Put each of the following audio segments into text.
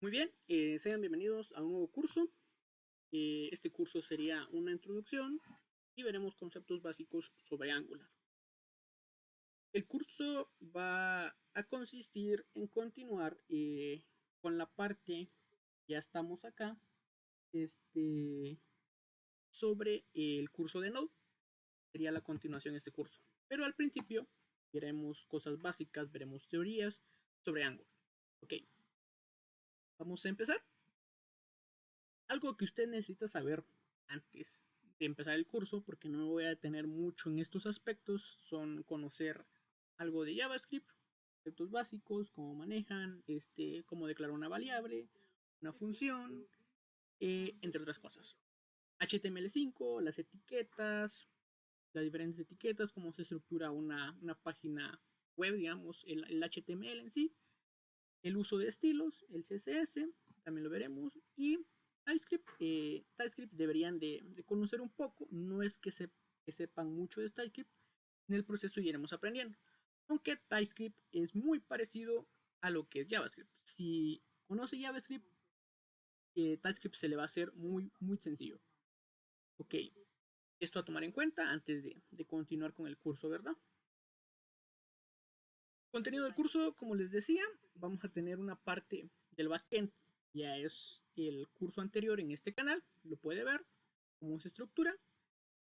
Muy bien, sean bienvenidos a un nuevo curso. Este curso sería una introducción y veremos conceptos básicos sobre Angular. El curso va a consistir en continuar con la parte, ya estamos acá, sobre el curso de Node. Sería la continuación de este curso. Pero al principio veremos cosas básicas, veremos teorías sobre Angular. Ok, vamos a empezar. Algo que usted necesita saber antes de empezar el curso, porque no me voy a detener mucho en estos aspectos, son conocer algo de JavaScript, conceptos básicos, cómo manejan, cómo declarar una variable, una función, entre otras cosas. HTML5, las etiquetas, las diferentes etiquetas, cómo se estructura una página web, digamos, el HTML en sí, el uso de estilos, el CSS, también lo veremos, y TypeScript deberían de conocer un poco, no es que sepan mucho de TypeScript, en el proceso iremos aprendiendo, aunque TypeScript es muy parecido a lo que es JavaScript. Si conoce JavaScript, TypeScript se le va a hacer muy sencillo. Ok, esto a tomar en cuenta antes de continuar con el curso, ¿verdad? Contenido del curso, como les decía, vamos a tener una parte del backend. Ya es el curso anterior en este canal, lo puede ver, cómo se estructura.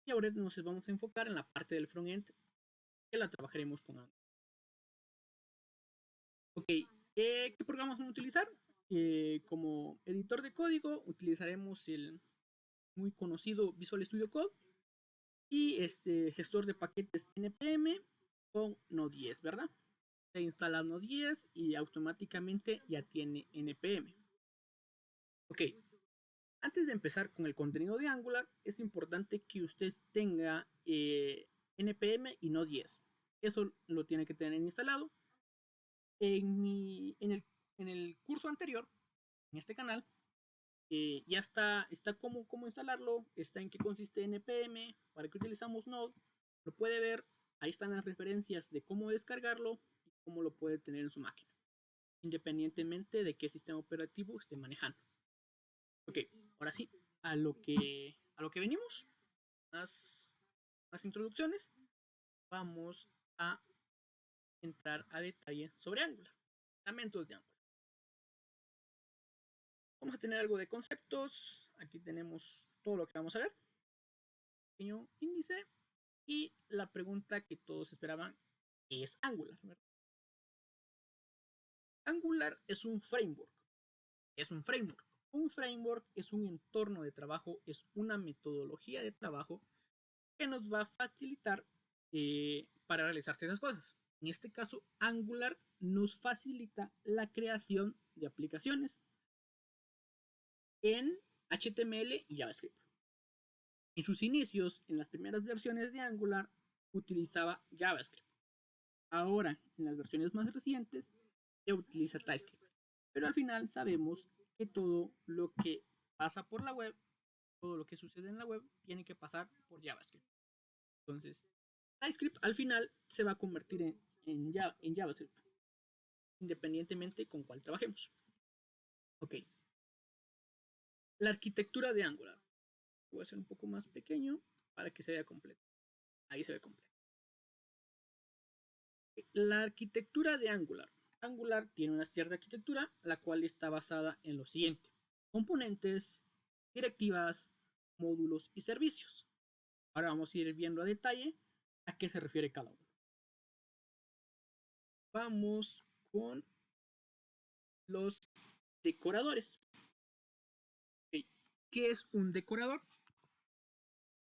Y ahora nos vamos a enfocar en la parte del frontend, que la trabajaremos con Angular. Ok, ¿qué programas vamos a utilizar? Como editor de código utilizaremos el muy conocido Visual Studio Code y este gestor de paquetes npm con Node.js, ¿verdad? Se instala Node.js y automáticamente ya tiene npm. Ok, antes de empezar con el contenido de Angular, es importante que usted tenga npm y Node.js. Eso lo tiene que tener instalado. En el curso anterior, en este canal, ya está cómo instalarlo, está en qué consiste npm, para qué utilizamos Node, lo puede ver, ahí están las referencias de cómo descargarlo y cómo lo puede tener en su máquina, independientemente de qué sistema operativo esté manejando. Ok, ahora sí, a lo que venimos, más, más introducciones, vamos a entrar a detalle sobre Angular, fundamentos de Angular. Vamos a tener algo de conceptos, aquí tenemos todo lo que vamos a ver, pequeño índice y la pregunta que todos esperaban, ¿qué es Angular? ¿Verdad? Angular es un framework, es un framework. Un framework es un entorno de trabajo, es una metodología de trabajo que nos va a facilitar para realizarse esas cosas. En este caso, Angular nos facilita la creación de aplicaciones en HTML y JavaScript. En sus inicios, en las primeras versiones de Angular, utilizaba JavaScript. Ahora, en las versiones más recientes, ya utiliza TypeScript. Pero al final sabemos que todo lo que pasa por la web, todo lo que sucede en la web, tiene que pasar por JavaScript. Entonces, TypeScript al final se va a convertir en JavaScript, independientemente con cuál trabajemos. Ok, la arquitectura de Angular. Voy a hacer un poco más pequeño para que se vea completo. Ahí se ve completo. La arquitectura de Angular. Angular tiene una cierta arquitectura, la cual está basada en lo siguiente: componentes, directivas, módulos y servicios. Ahora vamos a ir viendo a detalle a qué se refiere cada uno. Vamos con los decoradores. Okay. ¿Qué es un decorador?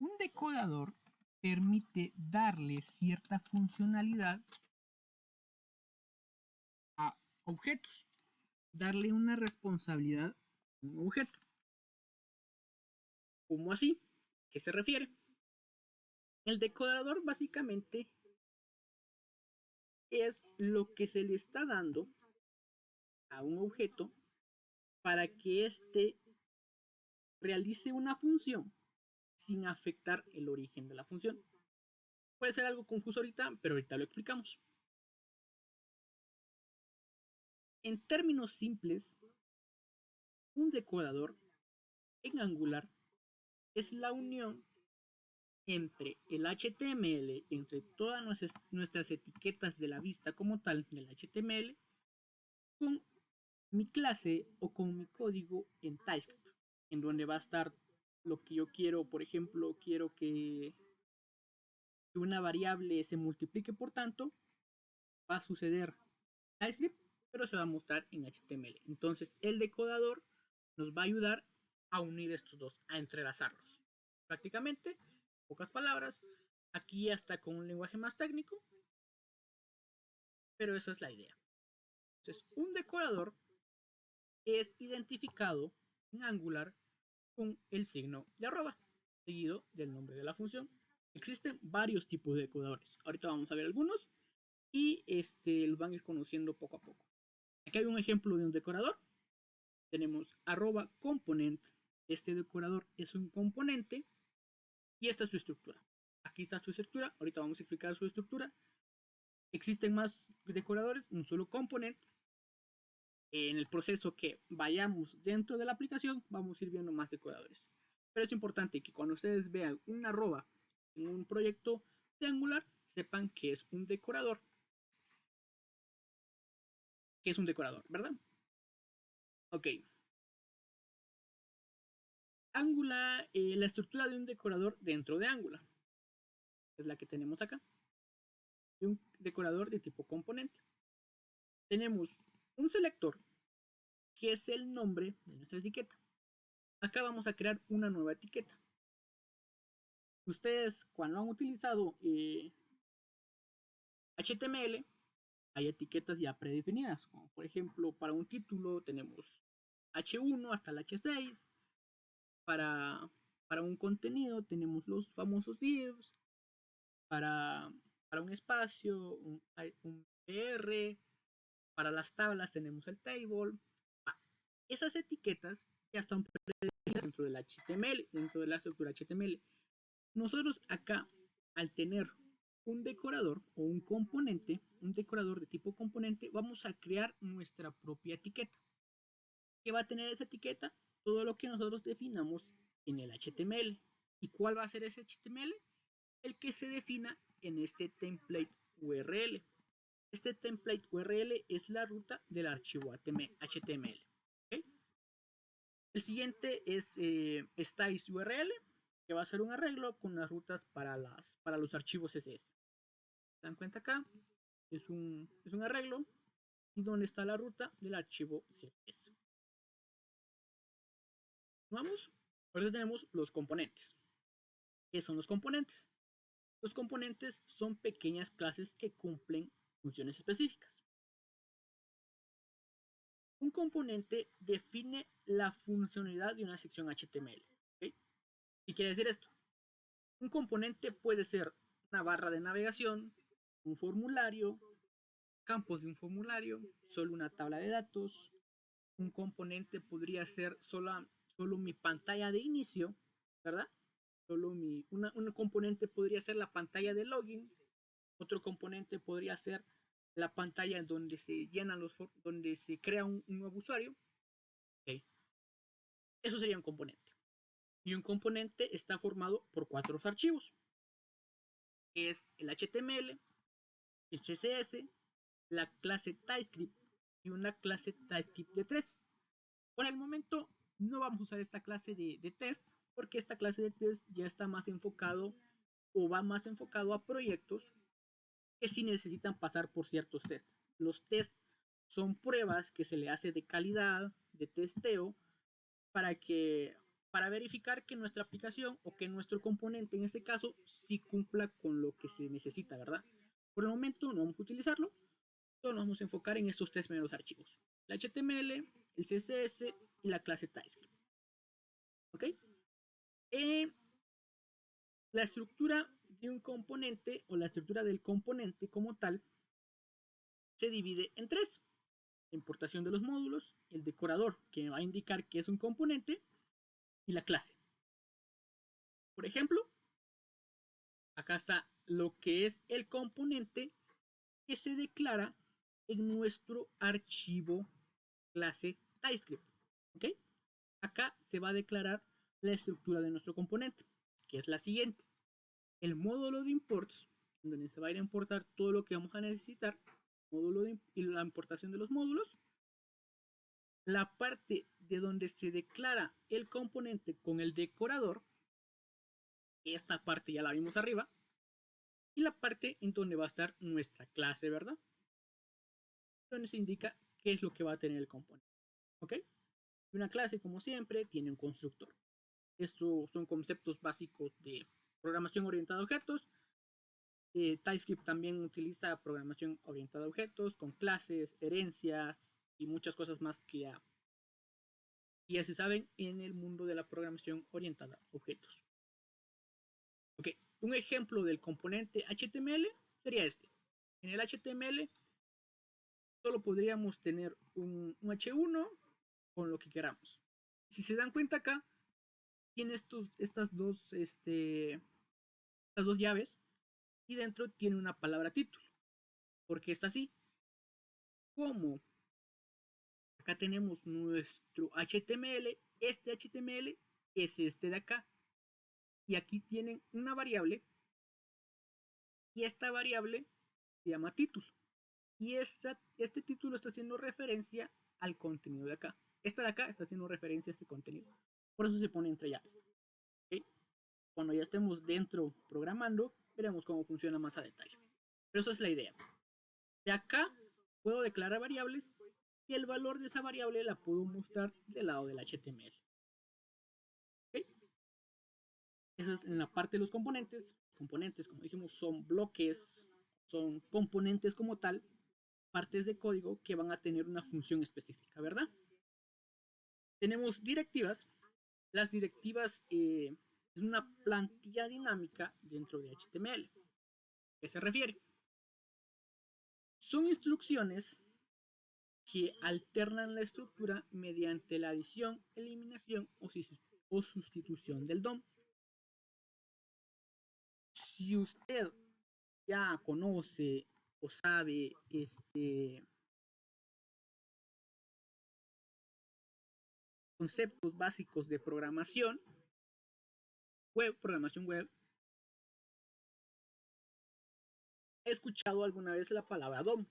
Un decorador permite darle cierta funcionalidad a objetos, darle una responsabilidad a un objeto. ¿Cómo así? ¿A qué se refiere? El decorador básicamente es lo que se le está dando a un objeto para que éste realice una función sin afectar el origen de la función. Puede ser algo confuso ahorita, pero ahorita lo explicamos. En términos simples, Un decorador en Angular es la unión entre el HTML, entre todas nuestras etiquetas de la vista como tal del HTML, con mi clase o con mi código en TypeScript, en donde va a estar lo que yo quiero. Por ejemplo, quiero que una variable se multiplique, por tanto, va a suceder TypeScript, pero se va a mostrar en HTML. Entonces, el decodador nos va a ayudar a unir estos dos, a entrelazarlos. Prácticamente, pocas palabras, aquí hasta con un lenguaje más técnico, pero esa es la idea. Entonces, un decorador es identificado en Angular con el signo de arroba, seguido del nombre de la función. Existen varios tipos de decoradores. Ahorita vamos a ver algunos y los van a ir conociendo poco a poco. Aquí hay un ejemplo de un decorador. Tenemos arroba component. Este decorador es un componente y esta es su estructura. Aquí está su estructura. Ahorita vamos a explicar su estructura. Existen más decoradores, un solo component. En el proceso que vayamos dentro de la aplicación, vamos a ir viendo más decoradores. Pero es importante que cuando ustedes vean un arroba en un proyecto de Angular, sepan que es un decorador. Que es un decorador, ¿verdad? Ok. Angular, la estructura de un decorador dentro de Angular. Es la que tenemos acá. De un decorador de tipo componente. Tenemos un selector, que es el nombre de nuestra etiqueta. Acá vamos a crear una nueva etiqueta. Ustedes cuando han utilizado HTML, hay etiquetas ya predefinidas, como por ejemplo para un título tenemos H1 hasta el H6, para, para un contenido tenemos los famosos divs, para, para un espacio, un PR, para las tablas tenemos el table. Esas etiquetas ya están predefinidas dentro del HTML, dentro de la estructura HTML. Nosotros acá, al tener un decorador o un decorador de tipo componente, vamos a crear nuestra propia etiqueta. ¿Qué va a tener esa etiqueta? Todo lo que nosotros definamos en el HTML. ¿Y cuál va a ser ese HTML? El que se defina en este template URL. Este template URL es la ruta del archivo HTML. ¿Okay? El siguiente es styles URL, que va a ser un arreglo con las rutas para los archivos CSS. ¿Se dan cuenta acá? Es un arreglo y donde está la ruta del archivo CSS. Vamos, ahora tenemos los componentes. ¿Qué son los componentes? Los componentes son pequeñas clases que cumplen funciones específicas. Un componente define la funcionalidad de una sección HTML. ¿Okay? ¿Qué quiere decir esto? Un componente puede ser una barra de navegación, un formulario, campos de un formulario, solo una tabla de datos. Un componente podría ser solo mi pantalla de inicio, ¿verdad? Un componente podría ser la pantalla de login. Otro componente podría ser la pantalla donde se llenan donde se crea un nuevo usuario. Okay. Eso sería un componente. Y un componente está formado por 4 archivos. Es el HTML, el CSS, la clase TypeScript y una clase TypeScript de 3. Por el momento no vamos a usar esta clase de test porque esta clase de test ya está más enfocado o va más enfocado a proyectos que sí necesitan pasar por ciertos tests. Los tests son pruebas que se le hace de calidad, de testeo, para verificar que nuestra aplicación o que nuestro componente en este caso sí cumpla con lo que se necesita, ¿verdad? Por el momento no vamos a utilizarlo, solo nos vamos a enfocar en estos 3 primeros archivos: el HTML, el CSS y la clase TypeScript. ¿Ok? La estructura de un componente o la estructura del componente como tal se divide en 3: la importación de los módulos, el decorador que va a indicar que es un componente y la clase. Por ejemplo, acá está lo que es el componente que se declara en nuestro archivo clase TypeScript. ¿Ok? acá se va a declarar la estructura de nuestro componente, que es la siguiente. El módulo de imports, donde se va a ir a importar todo lo que vamos a necesitar, y la importación de los módulos. La parte de donde se declara el componente con el decorador, esta parte ya la vimos arriba, y la parte en donde va a estar nuestra clase, ¿verdad? Donde se indica qué es lo que va a tener el componente, ¿ok? Una clase, como siempre, tiene un constructor. Estos son conceptos básicos de programación orientada a objetos. TypeScript también utiliza programación orientada a objetos con clases, herencias y muchas cosas más que ya se saben en el mundo de la programación orientada a objetos. Ok, un ejemplo del componente HTML sería este. En el HTML solo podríamos tener un H1 con lo que queramos. Si se dan cuenta acá, tiene estas dos llaves y dentro tiene una palabra título. Porque está así. Como acá tenemos nuestro HTML, este HTML es este de acá. Y aquí tienen una variable y esta variable se llama título. Y este título está haciendo referencia al contenido de acá. Esta de acá está haciendo referencia a este contenido. Por eso se pone entre llaves. ¿Okay? Cuando ya estemos dentro programando, veremos cómo funciona más a detalle. Pero esa es la idea. De acá puedo declarar variables y el valor de esa variable la puedo mostrar del lado del HTML. ¿Okay? Eso es en la parte de los componentes. Componentes, como dijimos, son bloques, son componentes como tal, partes de código que van a tener una función específica, ¿verdad? Tenemos directivas. Las directivas es una plantilla dinámica dentro de HTML. ¿A qué se refiere? Son instrucciones que alternan la estructura mediante la adición, eliminación o sustitución del DOM. Si usted ya conoce o sabe conceptos básicos de programación web, ¿he escuchado alguna vez la palabra DOM?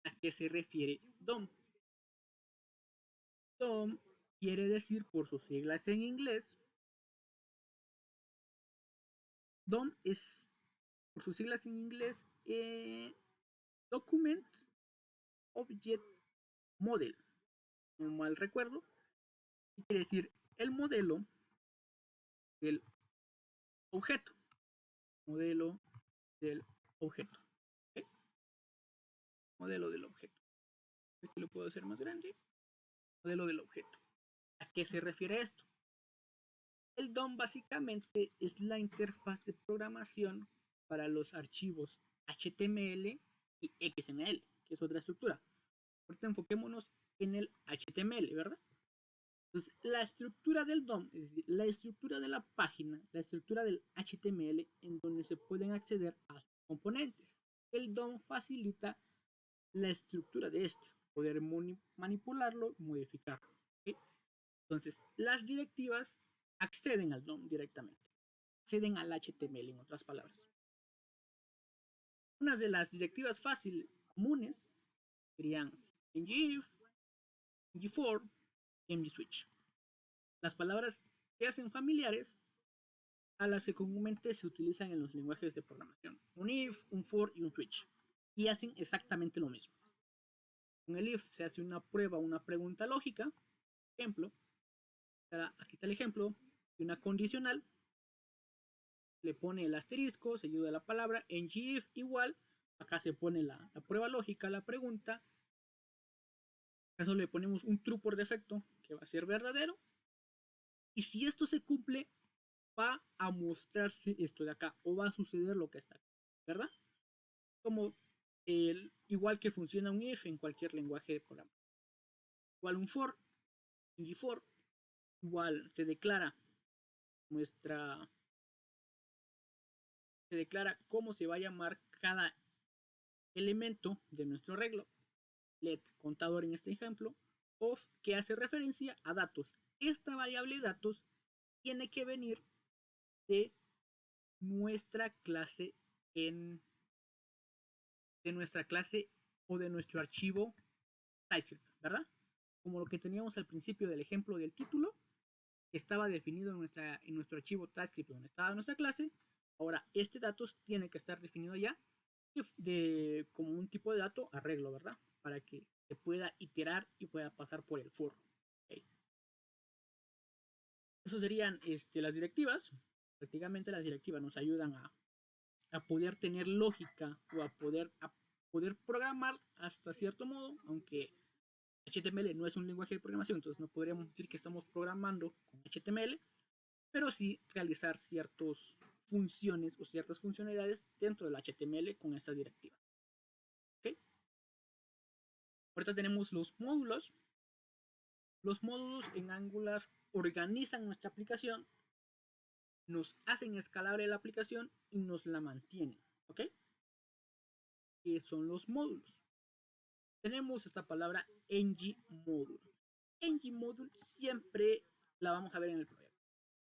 ¿A qué se refiere DOM? DOM quiere decir, por sus siglas en inglés, DOM es, por sus siglas en inglés, Document Object Model. No mal recuerdo, quiere decir el modelo del objeto. Modelo del objeto. ¿Okay? Modelo del objeto. Aquí lo puedo hacer más grande. Modelo del objeto. ¿A qué se refiere esto? El DOM básicamente es la interfaz de programación para los archivos HTML y XML, que es otra estructura. Ahorita enfoquémonos en el HTML, ¿verdad? Entonces, la estructura del DOM, es decir, la estructura de la página, la estructura del HTML, en donde se pueden acceder a los componentes. El DOM facilita la estructura de este, poder manipularlo, modificarlo. ¿Okay? Entonces, las directivas acceden al DOM directamente, acceden al HTML, en otras palabras. Una de las directivas fáciles comunes serían ngIf, ngFor, ngSwitch. Las palabras se hacen familiares a las que comúnmente se utilizan en los lenguajes de programación. Un if, un for y un switch. Y hacen exactamente lo mismo. Con el if se hace una prueba, una pregunta lógica. Ejemplo, aquí está el ejemplo de una condicional. Le pone el asterisco, seguido de la palabra. En ngIf igual, acá se pone la prueba lógica, la pregunta. Acaso le ponemos un true por defecto, que va a ser verdadero. Y si esto se cumple, va a mostrarse esto de acá, o va a suceder lo que está acá, ¿verdad? Como igual que funciona un if en cualquier lenguaje de programa. Igual un for, y for, igual se declara cómo se va a llamar cada elemento de nuestro arreglo. Let contador en este ejemplo, of que hace referencia a datos. Esta variable datos tiene que venir de nuestra clase de nuestra clase o de nuestro archivo TypeScript, ¿verdad? Como lo que teníamos al principio del ejemplo del título, que estaba definido en nuestro archivo TypeScript donde estaba nuestra clase. Ahora, este datos tiene que estar definido ya como un tipo de dato arreglo, ¿verdad? Para que se pueda iterar y pueda pasar por el for. Okay. Eso serían las directivas. Prácticamente las directivas nos ayudan a poder tener lógica o a poder programar hasta cierto modo, aunque HTML no es un lenguaje de programación, entonces no podríamos decir que estamos programando con HTML, pero sí realizar ciertas funciones o ciertas funcionalidades dentro del HTML con esta directiva. ¿Okay? Ahorita tenemos los módulos. Los módulos en Angular organizan nuestra aplicación, nos hacen escalable la aplicación y nos la mantienen. ¿Ok? ¿Qué son los módulos? Tenemos esta palabra ng-module. ng-module siempre la vamos a ver en el proyecto.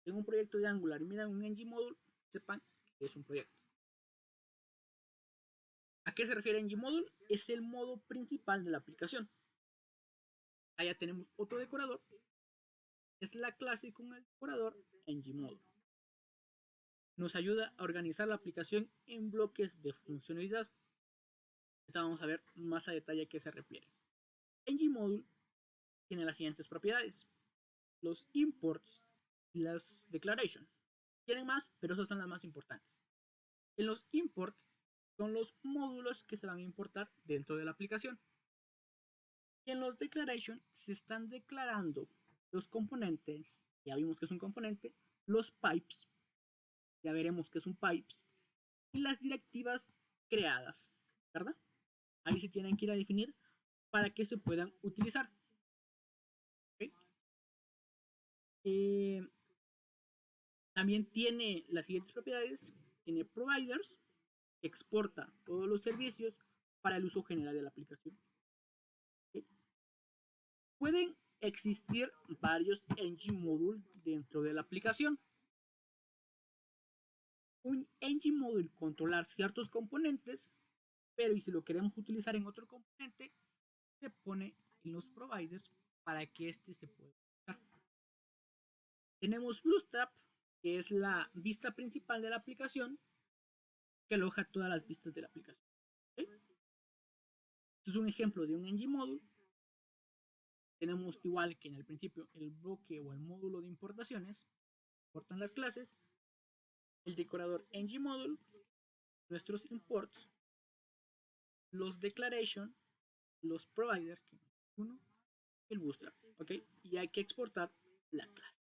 En un proyecto de Angular y miran un ng-module, sepan que es un proyecto. ¿A qué se refiere ng-module? Es el modo principal de la aplicación. Allá tenemos otro decorador. Es la clase con el decorador ng-module. Nos ayuda a organizar la aplicación en bloques de funcionalidad. Ahorita vamos a ver más a detalle a qué se refiere. ng-module tiene las siguientes propiedades: los imports y las declarations. Tienen más, pero esas son las más importantes. En los imports son los módulos que se van a importar dentro de la aplicación. Y en los declarations se están declarando los componentes. Ya vimos que es un componente. Los pipes. Ya veremos que es un pipes. Y las directivas creadas, ¿verdad? Ahí se tienen que ir a definir para que se puedan utilizar. ¿Okay? También tiene las siguientes propiedades. Tiene providers, que exporta todos los servicios para el uso general de la aplicación. ¿Okay? Pueden existir varios ng-module dentro de la aplicación. Un ng-module controlar ciertos componentes, pero y si lo queremos utilizar en otro componente, se pone en los providers para que este se pueda usar. Tenemos Bootstrap, que es la vista principal de la aplicación, que aloja todas las vistas de la aplicación. ¿Okay? Este es un ejemplo de un ng-module. Tenemos igual que en el principio el bloque o el módulo de importaciones, importan las clases, el decorador ng-module, nuestros imports, los declaration, los providers, que es uno, el bootstrap, ¿ok? Y hay que exportar la clase.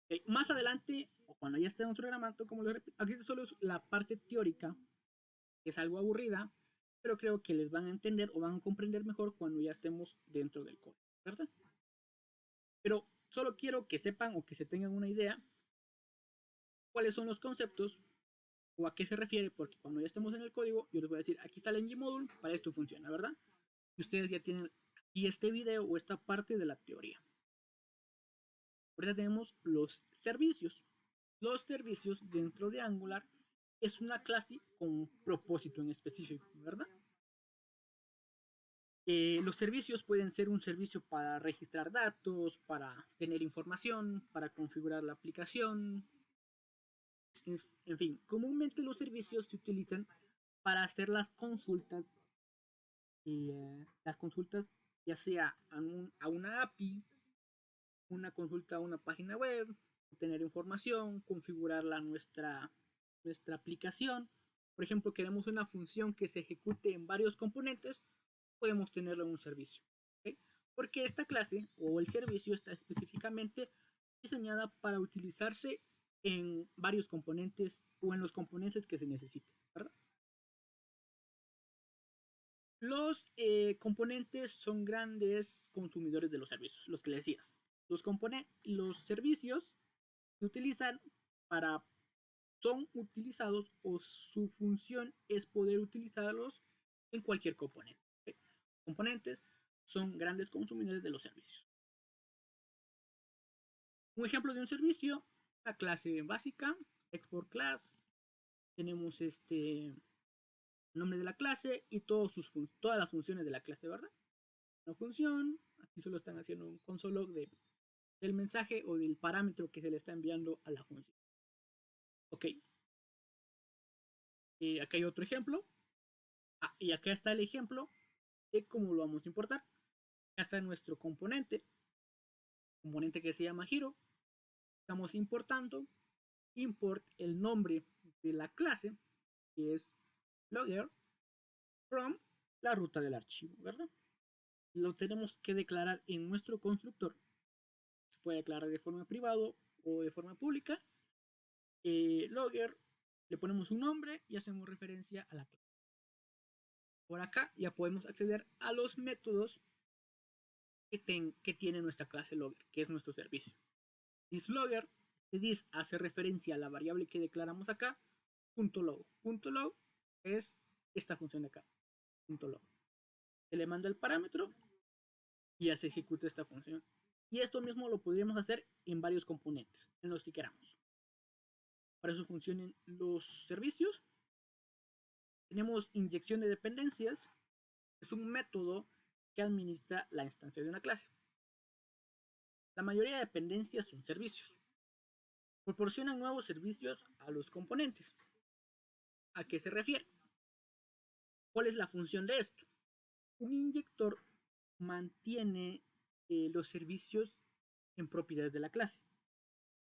¿Okay? Más adelante, o cuando ya estemos programando, como lo repito, aquí solo es la parte teórica, que es algo aburrida, pero creo que les van a entender o van a comprender mejor cuando ya estemos dentro del código, ¿verdad? Pero solo quiero que sepan o que se tengan una idea cuáles son los conceptos o a qué se refiere, porque cuando ya estemos en el código, yo les voy a decir, aquí está el ng-module, para esto funciona, ¿verdad? Y ustedes ya tienen aquí este video o esta parte de la teoría. Ahorita tenemos los servicios. Los servicios dentro de Angular es una clase con un propósito en específico, ¿verdad? Los servicios pueden ser un servicio para registrar datos, para tener información, para configurar la aplicación. En fin, comúnmente los servicios se utilizan para hacer las consultas ya sea a una API, una consulta a una página web, tener información, configurarla nuestra aplicación. Por ejemplo, queremos una función que se ejecute en varios componentes, podemos tenerlo en un servicio. ¿Okay? Porque esta clase o el servicio está específicamente diseñada para utilizarse en varios componentes o en los componentes que se necesiten, ¿verdad? Los componentes son grandes consumidores de los servicios, los que le decías. Los servicios se utilizan para, son utilizados o su función es poder utilizarlos en cualquier componente. ¿Okay? Componentes son grandes consumidores de los servicios. Un ejemplo de un servicio, la clase básica, export class, tenemos nombre de la clase y todas las funciones de la clase, ¿verdad? Una función, aquí solo están haciendo un console log del mensaje o del parámetro que se le está enviando a la función. Ok. Acá hay otro ejemplo. Y acá está el ejemplo de cómo lo vamos a importar. Acá está nuestro componente que se llama Hero. Estamos importando import el nombre de la clase, que es logger, from la ruta del archivo, ¿verdad? Lo tenemos que declarar en nuestro constructor. Se puede declarar de forma privada o de forma pública. Logger, le ponemos un nombre y hacemos referencia a la clase. Por acá ya podemos acceder a los métodos que tiene nuestra clase logger, que es nuestro servicio. ThisLogger, this hace referencia a la variable que declaramos acá, .log. .log es esta función de acá, .log. Se le manda el parámetro y ya se ejecuta esta función. Y esto mismo lo podríamos hacer en varios componentes, en los que queramos. Para eso funcionan los servicios. Tenemos inyección de dependencias. Es un método que administra la instancia de una clase. La mayoría de dependencias son servicios. Proporcionan nuevos servicios a los componentes. ¿A qué se refiere? ¿Cuál es la función de esto? Un inyector mantiene los servicios en propiedades de la clase.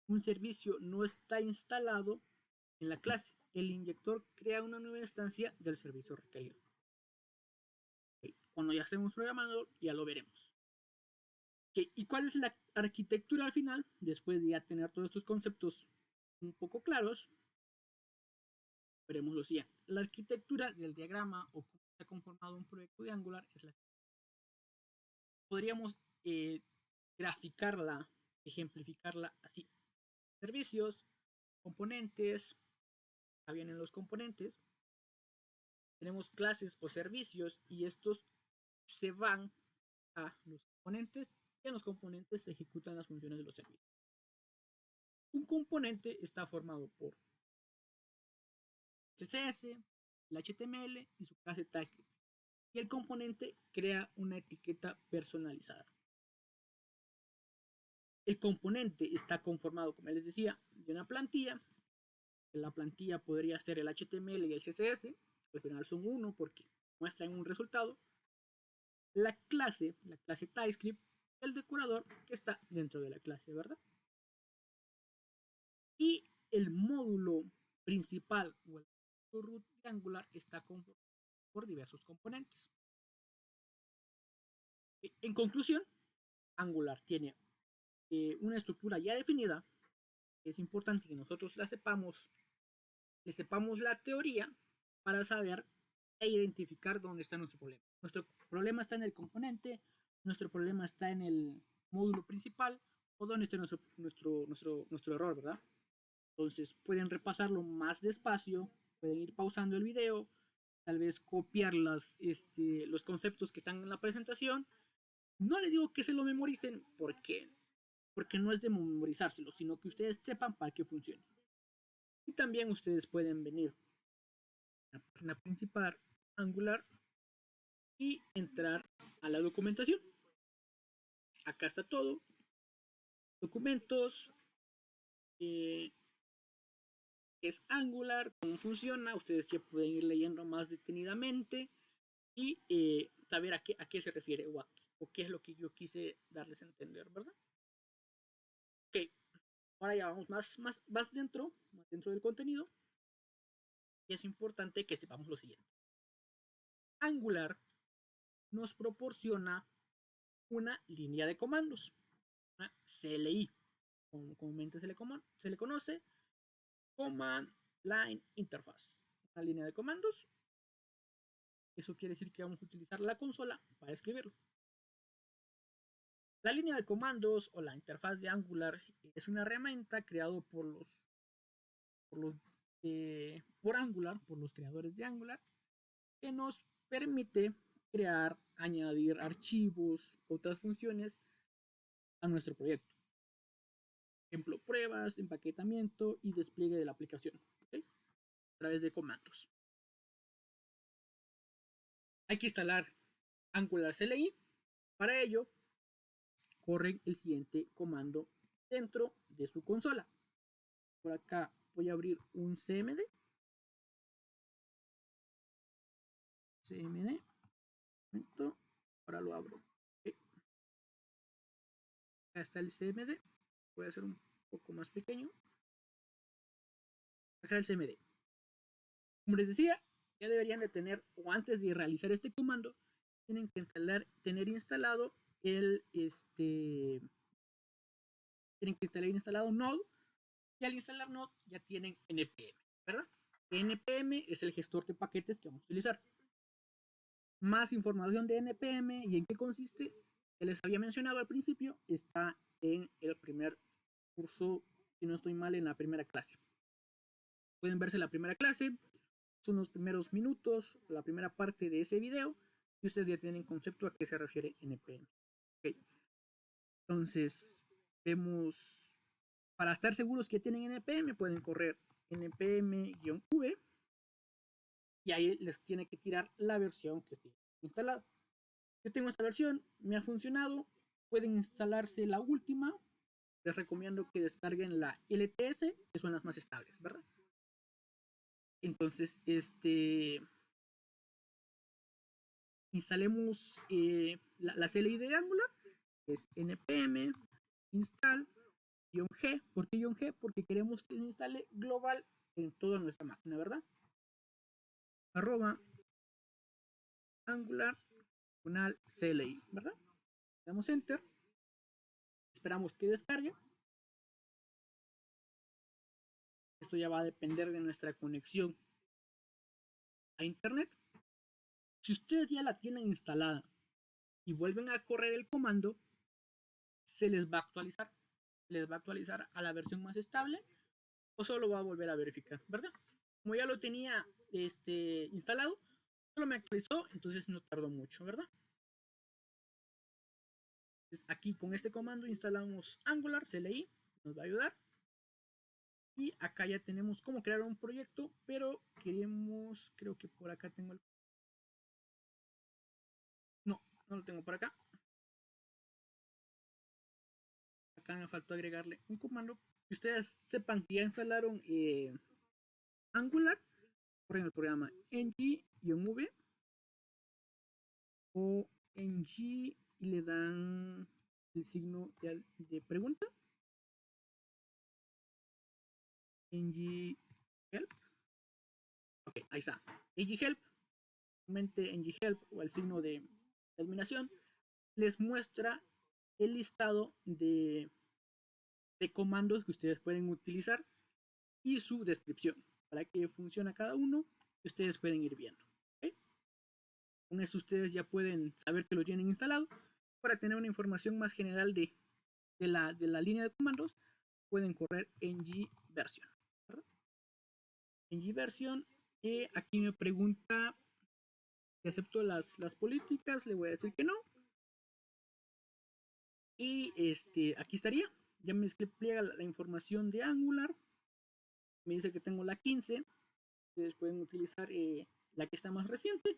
Un servicio no está instalado en la clase. El inyector crea una nueva instancia del servicio requerido. Cuando ya estemos programando, ya lo veremos. ¿Y cuál es la arquitectura al final? Después de ya tener todos estos conceptos un poco claros, veremos lo siguiente. La arquitectura del diagrama o cómo se ha conformado un proyecto de Angular es la siguiente. Podríamos graficarla, ejemplificarla así. Servicios, componentes, acá vienen los componentes. Tenemos clases o servicios y estos se van a los componentes y en los componentes se ejecutan las funciones de los servicios. Un componente está formado por CSS, el HTML y su clase TypeScript. Y el componente crea una etiqueta personalizada. El componente está conformado, como les decía, de una plantilla. La plantilla podría ser el HTML y el CSS, al final son uno porque muestran un resultado. La clase TypeScript, el decorador que está dentro de la clase, ¿verdad? Y el módulo principal o el root de Angular está conformado por diversos componentes. En conclusión, Angular tiene una estructura ya definida. Es importante que nosotros la sepamos, le sepamos la teoría para saber e identificar dónde está nuestro problema. Nuestro problema está en el componente, nuestro problema está en el módulo principal o dónde está nuestro error, ¿verdad? Entonces pueden repasarlo más despacio, pueden ir pausando el video, tal vez copiar los conceptos que están en la presentación. No les digo que se lo memoricen porque no es de memorizárselo, sino que ustedes sepan para qué funciona. Y también ustedes pueden venir a la página principal Angular y entrar a la documentación. Acá está todo. Documentos. Es Angular, cómo funciona. Ustedes ya pueden ir leyendo más detenidamente y saber a qué se refiere o qué es lo que yo quise darles a entender, ¿verdad? Ok, ahora ya vamos más dentro del contenido. Y es importante que sepamos lo siguiente. Angular nos proporciona una línea de comandos, una CLI, como comúnmente se le conoce, Command Line Interface, una línea de comandos. Eso quiere decir que vamos a utilizar la consola para escribirlo. La línea de comandos o la interfaz de Angular es una herramienta creada por Angular, por los creadores de Angular, que nos permite crear, añadir archivos, otras funciones a nuestro proyecto. Ejemplo, pruebas, empaquetamiento y despliegue de la aplicación, ¿okay? A través de comandos. Hay que instalar Angular CLI. Para ello, corren el siguiente comando dentro de su consola. Por acá voy a abrir un CMD. CMD. Ahora lo abro. Okay. Acá está el CMD. Voy a hacer un poco más pequeño. Acá el CMD. Como les decía, ya deberían de tener, o antes de realizar este comando, tienen que tener instalado tienen que instalar Node, y al instalar Node ya tienen npm, ¿verdad? npm es el gestor de paquetes que vamos a utilizar. Más información de npm y en qué consiste, que les había mencionado al principio, está en el primer curso, si no estoy mal, en la primera clase. Pueden verse la primera clase, son los primeros minutos, la primera parte de ese video, y ustedes ya tienen concepto a qué se refiere npm. Okay. Entonces, vemos, para estar seguros que tienen npm, pueden correr npm-v y ahí les tiene que tirar la versión que esté instalada. Yo tengo esta versión, me ha funcionado, pueden instalarse la última. Les recomiendo que descarguen la LTS, que son las más estables, ¿verdad? Entonces, instalemos la CLI de Angular, que es npm install -g. ¿Por qué -g? Porque queremos que se instale global en toda nuestra máquina, ¿verdad? @angular CLI, ¿verdad? Le damos enter, esperamos que descargue. Esto ya va a depender de nuestra conexión a internet. Si ustedes ya la tienen instalada y vuelven a correr el comando, se les va a actualizar. Les va a actualizar a la versión más estable o solo va a volver a verificar, ¿verdad? Como ya lo tenía instalado, solo me actualizó, entonces no tardó mucho, ¿verdad? Entonces aquí con este comando instalamos Angular CLI, nos va a ayudar. Y acá ya tenemos cómo crear un proyecto, pero queremos, creo que por acá tengo el... No, no lo tengo por acá. Acá me faltó agregarle un comando. Que ustedes sepan que ya instalaron Angular, corren el programa ng-v o ng y le dan el signo de pregunta. ng help. Ok, ahí está. ng help. ng help o el signo de terminación les muestra el listado de comandos que ustedes pueden utilizar y su descripción para que funcione cada uno que ustedes pueden ir viendo. ¿Okay? Con esto ustedes ya pueden saber que lo tienen instalado. Para tener una información más general de la línea de comandos, pueden correr ng version. ng version, aquí me pregunta si acepto las políticas, le voy a decir que no. Y aquí estaría. Ya me despliega la información de Angular. Me dice que tengo la 15. Ustedes pueden utilizar la que está más reciente.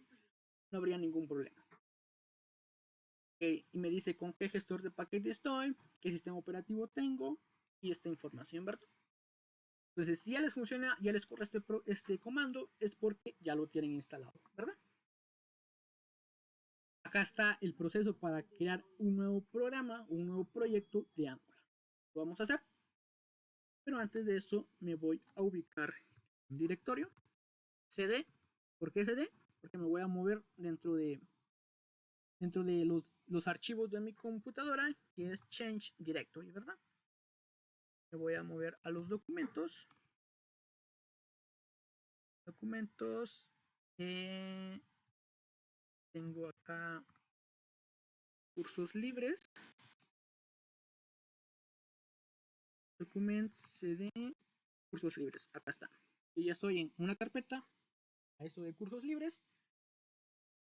No habría ningún problema. Okay. Y me dice con qué gestor de paquete estoy, qué sistema operativo tengo y esta información, ¿verdad? Entonces, si ya les funciona, ya les corre este comando, es porque ya lo tienen instalado, ¿verdad? Acá está el proceso para crear un nuevo programa, un nuevo proyecto de Angular. Lo vamos a hacer. Pero antes de eso me voy a ubicar en un directorio cd. ¿Por qué cd? Porque me voy a mover dentro de los archivos de mi computadora, que es change directory, ¿verdad? Me voy a mover a los documentos. Tengo acá cursos libres. Documents cd cursos libres. Acá está. Y ya estoy en una carpeta a esto de cursos libres.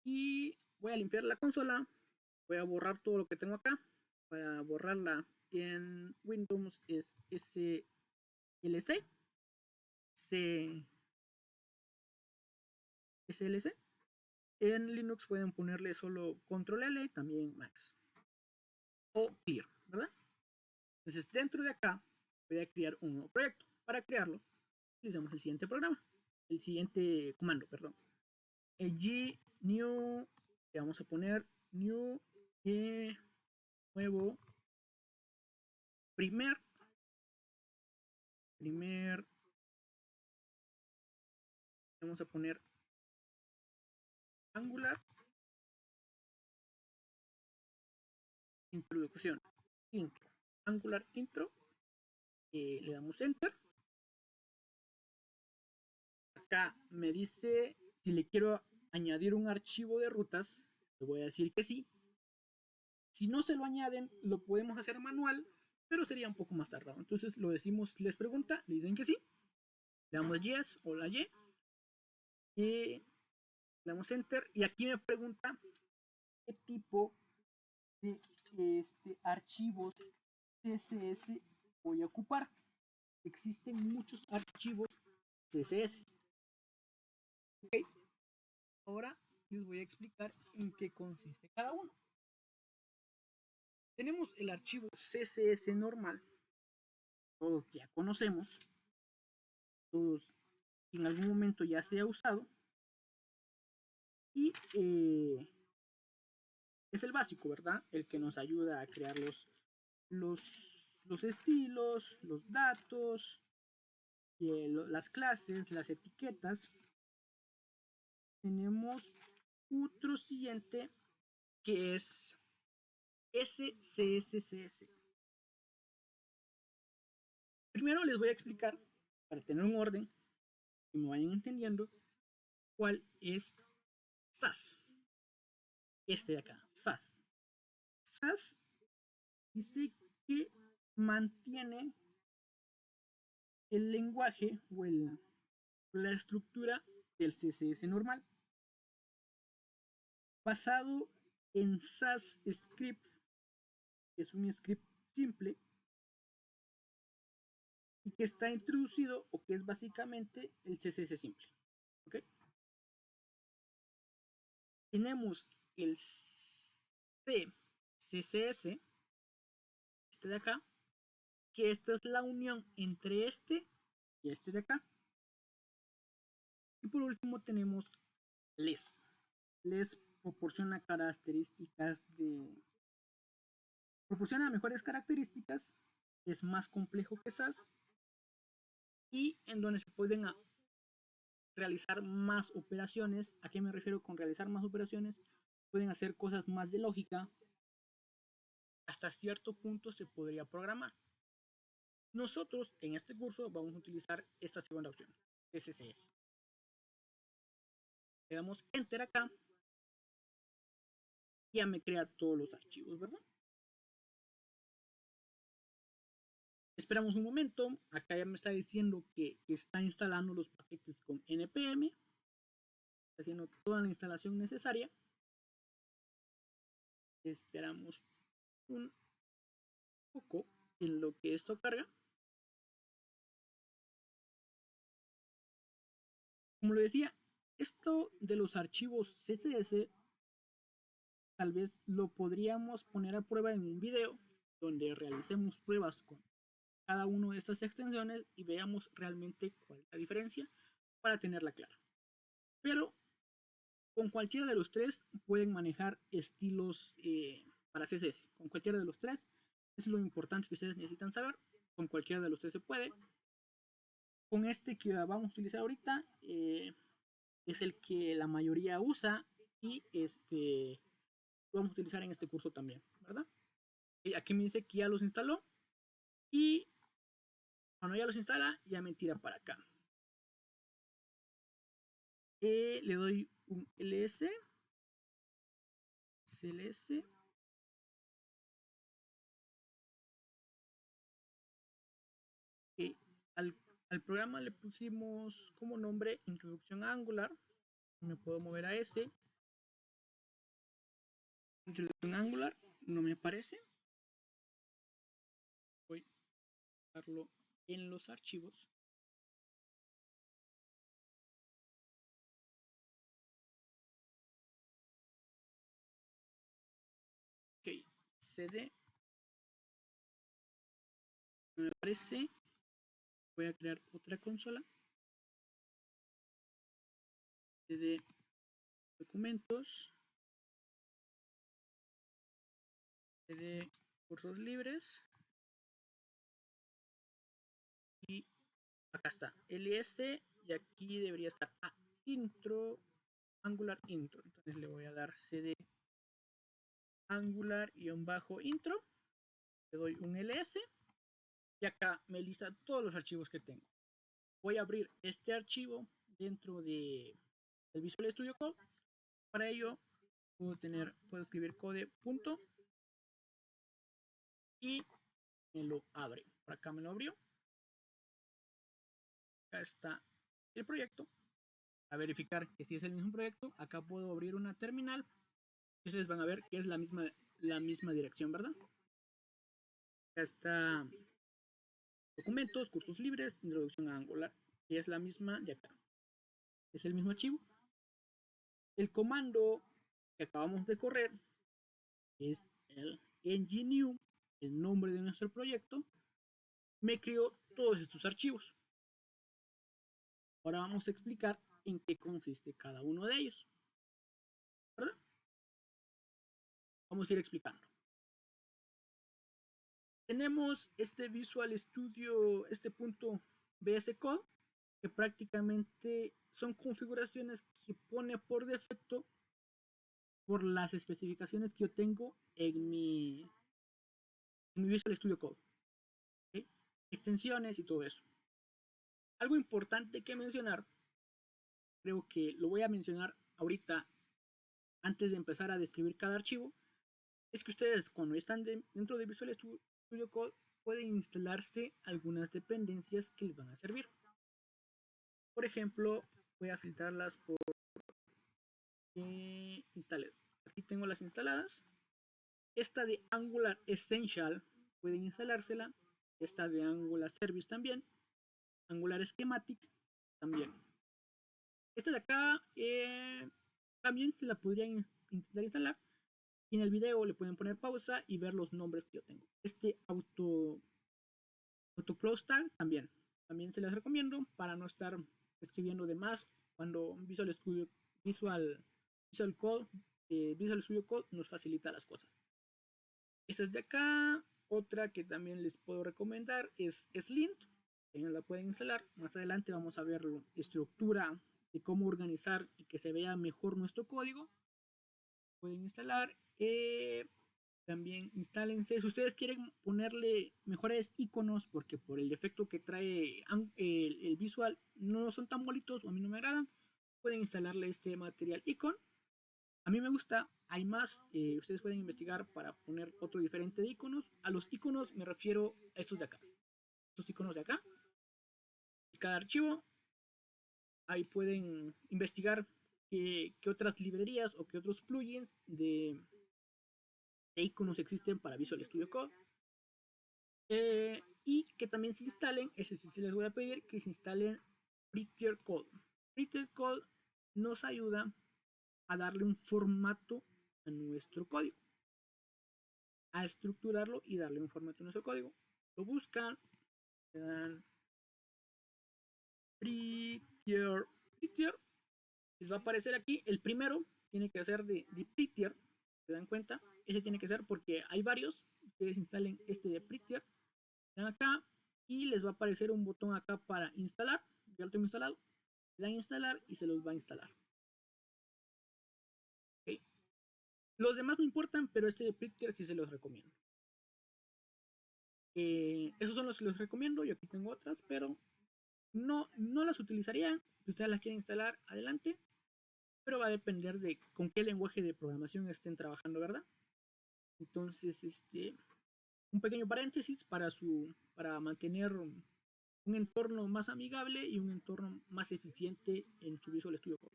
Y voy a limpiar la consola, voy a borrar todo lo que tengo acá. Para borrarla en Windows es SLC, SLC. En Linux pueden ponerle solo control L, también Max o Clear, ¿verdad? Entonces dentro de acá voy a crear un nuevo proyecto. Para crearlo utilizamos el siguiente programa, el siguiente comando, perdón. El new, le vamos a poner new nuevo primer vamos a poner Angular introducción intro, Angular intro, le damos enter. Acá me dice si le quiero añadir un archivo de rutas, le voy a decir que sí. Si no se lo añaden, lo podemos hacer manual, pero sería un poco más tardado. Entonces lo decimos, les pregunta, le dicen que sí, le damos yes o la y, le damos enter y aquí me pregunta qué tipo de archivos CSS voy a ocupar. Existen muchos archivos CSS. Okay. Ahora les voy a explicar en qué consiste cada uno. Tenemos el archivo CSS normal, todos ya conocemos, todos en algún momento ya se ha usado, y es el básico, ¿verdad? El que nos ayuda a crear los estilos, los datos, las clases, las etiquetas. Tenemos otro siguiente que es SCSS. Primero les voy a explicar, para tener un orden, que me vayan entendiendo, cuál es SAS. Este de acá, SAS. SAS dice que mantiene el lenguaje o la estructura del CSS normal, basado en SAS Script, que es un script simple y que está introducido o que es básicamente el CSS simple. ¿Okay? Tenemos el CSS, este de acá, que esta es la unión entre este y este de acá. Y por último tenemos LES. LES proporciona proporciona mejores características, es más complejo que SAS y en donde se pueden realizar más operaciones. ¿A qué me refiero con realizar más operaciones? Pueden hacer cosas más de lógica. Hasta cierto punto se podría programar. Nosotros en este curso vamos a utilizar esta segunda opción, SCS. Le damos enter acá. Ya me crea todos los archivos, ¿verdad? Esperamos un momento. Acá ya me está diciendo que está instalando los paquetes con npm. Está haciendo toda la instalación necesaria. Esperamos un poco en lo que esto carga. Como lo decía, esto de los archivos CSS tal vez lo podríamos poner a prueba en un video donde realicemos pruebas con cada una de estas extensiones y veamos realmente cuál es la diferencia para tenerla clara. Pero con cualquiera de los tres pueden manejar estilos para CSS. Con cualquiera de los tres es lo importante que ustedes necesitan saber. Con cualquiera de los tres se puede. Con este que vamos a utilizar ahorita es el que la mayoría usa y lo vamos a utilizar en este curso también, ¿verdad? Y aquí me dice que ya los instaló y cuando ya los instala ya me tira para acá. Le doy un ls, cls, al programa le pusimos como nombre introducción a Angular. Me puedo mover a ese Introducción Angular no me aparece. Voy a dejarlo en los archivos. Ok, cd. No me aparece. Voy a crear otra consola. Cd documentos. Cd cursos libres. Y acá está ls y aquí debería estar intro, Angular intro. Entonces le voy a dar cd Angular-intro, le doy un ls y acá me lista todos los archivos que tengo. Voy a abrir este archivo dentro del Visual Studio Code. Para ello puedo escribir code punto y me lo abre. Por acá me lo abrió. Acá está el proyecto. A verificar que si es el mismo proyecto, acá puedo abrir una terminal. Y ustedes van a ver que es la misma dirección, ¿verdad? Acá está documentos, cursos libres, introducción a Angular. Y es la misma de acá. Es el mismo archivo. El comando que acabamos de correr es el engineu, el nombre de nuestro proyecto. Me creó todos estos archivos. Ahora vamos a explicar en qué consiste cada uno de ellos, ¿verdad? Vamos a ir explicando. Tenemos este Visual Studio, este punto VS Code, que prácticamente son configuraciones que pone por defecto por las especificaciones que yo tengo en mi Visual Studio Code. ¿Okay? Extensiones y todo eso. Algo importante que mencionar, creo que lo voy a mencionar ahorita antes de empezar a describir cada archivo, es que ustedes cuando están dentro de Visual Studio Code pueden instalarse algunas dependencias que les van a servir. Por ejemplo, voy a filtrarlas por instalar. Aquí tengo las instaladas. Esta de Angular Essential pueden instalársela. Esta de Angular Service también. Angular Schematic también. Esta de acá también se la podrían intentar instalar. Y en el video le pueden poner pausa y ver los nombres que yo tengo. Este autoclose tag también se las recomiendo para no estar escribiendo de más cuando Visual Studio Code nos facilita las cosas. Esa es de acá. Otra que también les puedo recomendar es Slint, que la pueden instalar. Más adelante vamos a ver la estructura de cómo organizar y que se vea mejor nuestro código. Pueden instalar. También instálense. Si ustedes quieren ponerle mejores iconos, porque por el defecto que trae el visual no son tan bonitos o a mí no me agradan, pueden instalarle este material icon. A mí me gusta, hay más. Ustedes pueden investigar para poner otro diferente de iconos. A los iconos me refiero a estos de acá. Estos iconos de acá. Y cada archivo, ahí pueden investigar qué otras librerías o qué otros plugins de iconos existen para Visual Studio Code. Y que también se instalen, ese sí se les voy a pedir, que se instalen Prettier Code. Prettier Code nos ayuda a darle un formato a nuestro código, a estructurarlo y darle un formato a nuestro código. Lo buscan, le dan Prettier, les va a aparecer aquí. El primero tiene que ser de Prettier, se dan cuenta, ese tiene que ser porque hay varios. Ustedes instalen este de Prettier, dan acá y les va a aparecer un botón acá para instalar. Ya lo tengo instalado, le dan instalar y se los va a instalar. Okay. Los demás no importan, pero este de Prettier sí se los recomiendo. Esos son los que les recomiendo. Yo aquí tengo otras, pero no las utilizaría. Si ustedes las quieren instalar, adelante. Pero va a depender de con qué lenguaje de programación estén trabajando, ¿verdad? Entonces, un pequeño paréntesis para mantener un entorno más amigable y un entorno más eficiente en su Visual Studio Code.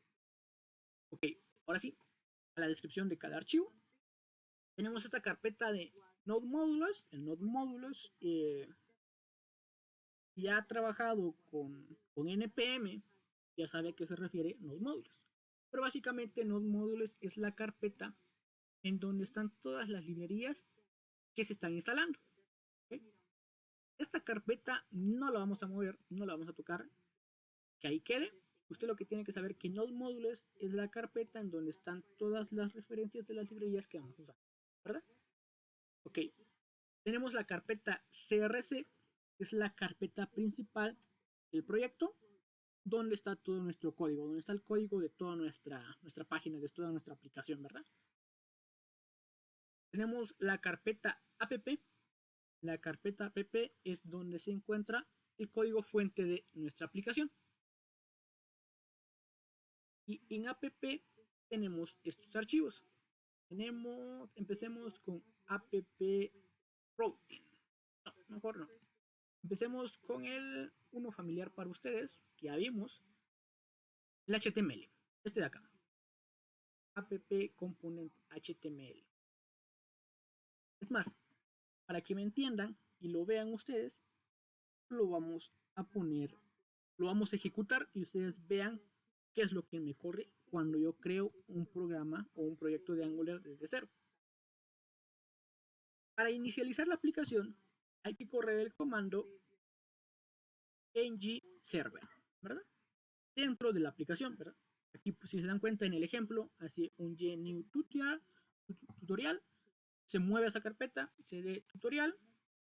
Ok, ahora sí, a la descripción de cada archivo. tenemos esta carpeta de Node Modules. El Node Modules ya ha trabajado con NPM, ya sabe a qué se refiere Node Modules. Pero básicamente Node Modules es la carpeta en donde están todas las librerías que se están instalando. ¿Okay? Esta carpeta no la vamos a mover, no la vamos a tocar, que ahí quede. Usted lo que tiene que saber es que Node Modules es la carpeta en donde están todas las referencias de las librerías que vamos a usar, ¿verdad? Ok, tenemos la carpeta CRC, que es la carpeta principal del proyecto, donde está todo nuestro código, donde está el código de toda nuestra página, de toda nuestra aplicación, ¿verdad? Tenemos la carpeta app. La carpeta app es donde se encuentra el código fuente de nuestra aplicación. Y en app tenemos estos archivos. Empecemos con app routing. No, mejor no. Empecemos con el uno familiar para ustedes, que ya vimos, el HTML. Este de acá. App component HTML. Es más, para que me entiendan y lo vean ustedes, lo vamos a poner, lo vamos a ejecutar y ustedes vean qué es lo que me corre cuando yo creo un programa o un proyecto de Angular desde cero. Para inicializar la aplicación hay que correr el comando ng server, ¿verdad? Dentro de la aplicación, ¿verdad? Aquí, pues, si se dan cuenta en el ejemplo, así un new tutorial, se mueve a esa carpeta, cd tutorial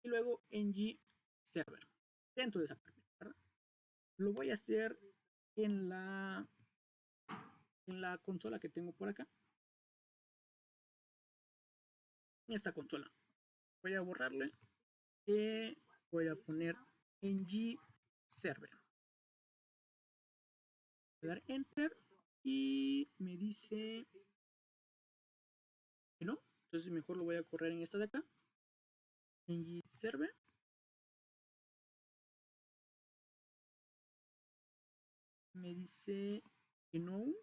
y luego ng server dentro de esa carpeta, ¿verdad? Lo voy a hacer en la consola que tengo por acá. En esta consola. Voy a borrarle. Voy a poner ng server. Voy a dar enter y me dice que no. Entonces mejor lo voy a correr en esta de acá. ng server. Me dice que no.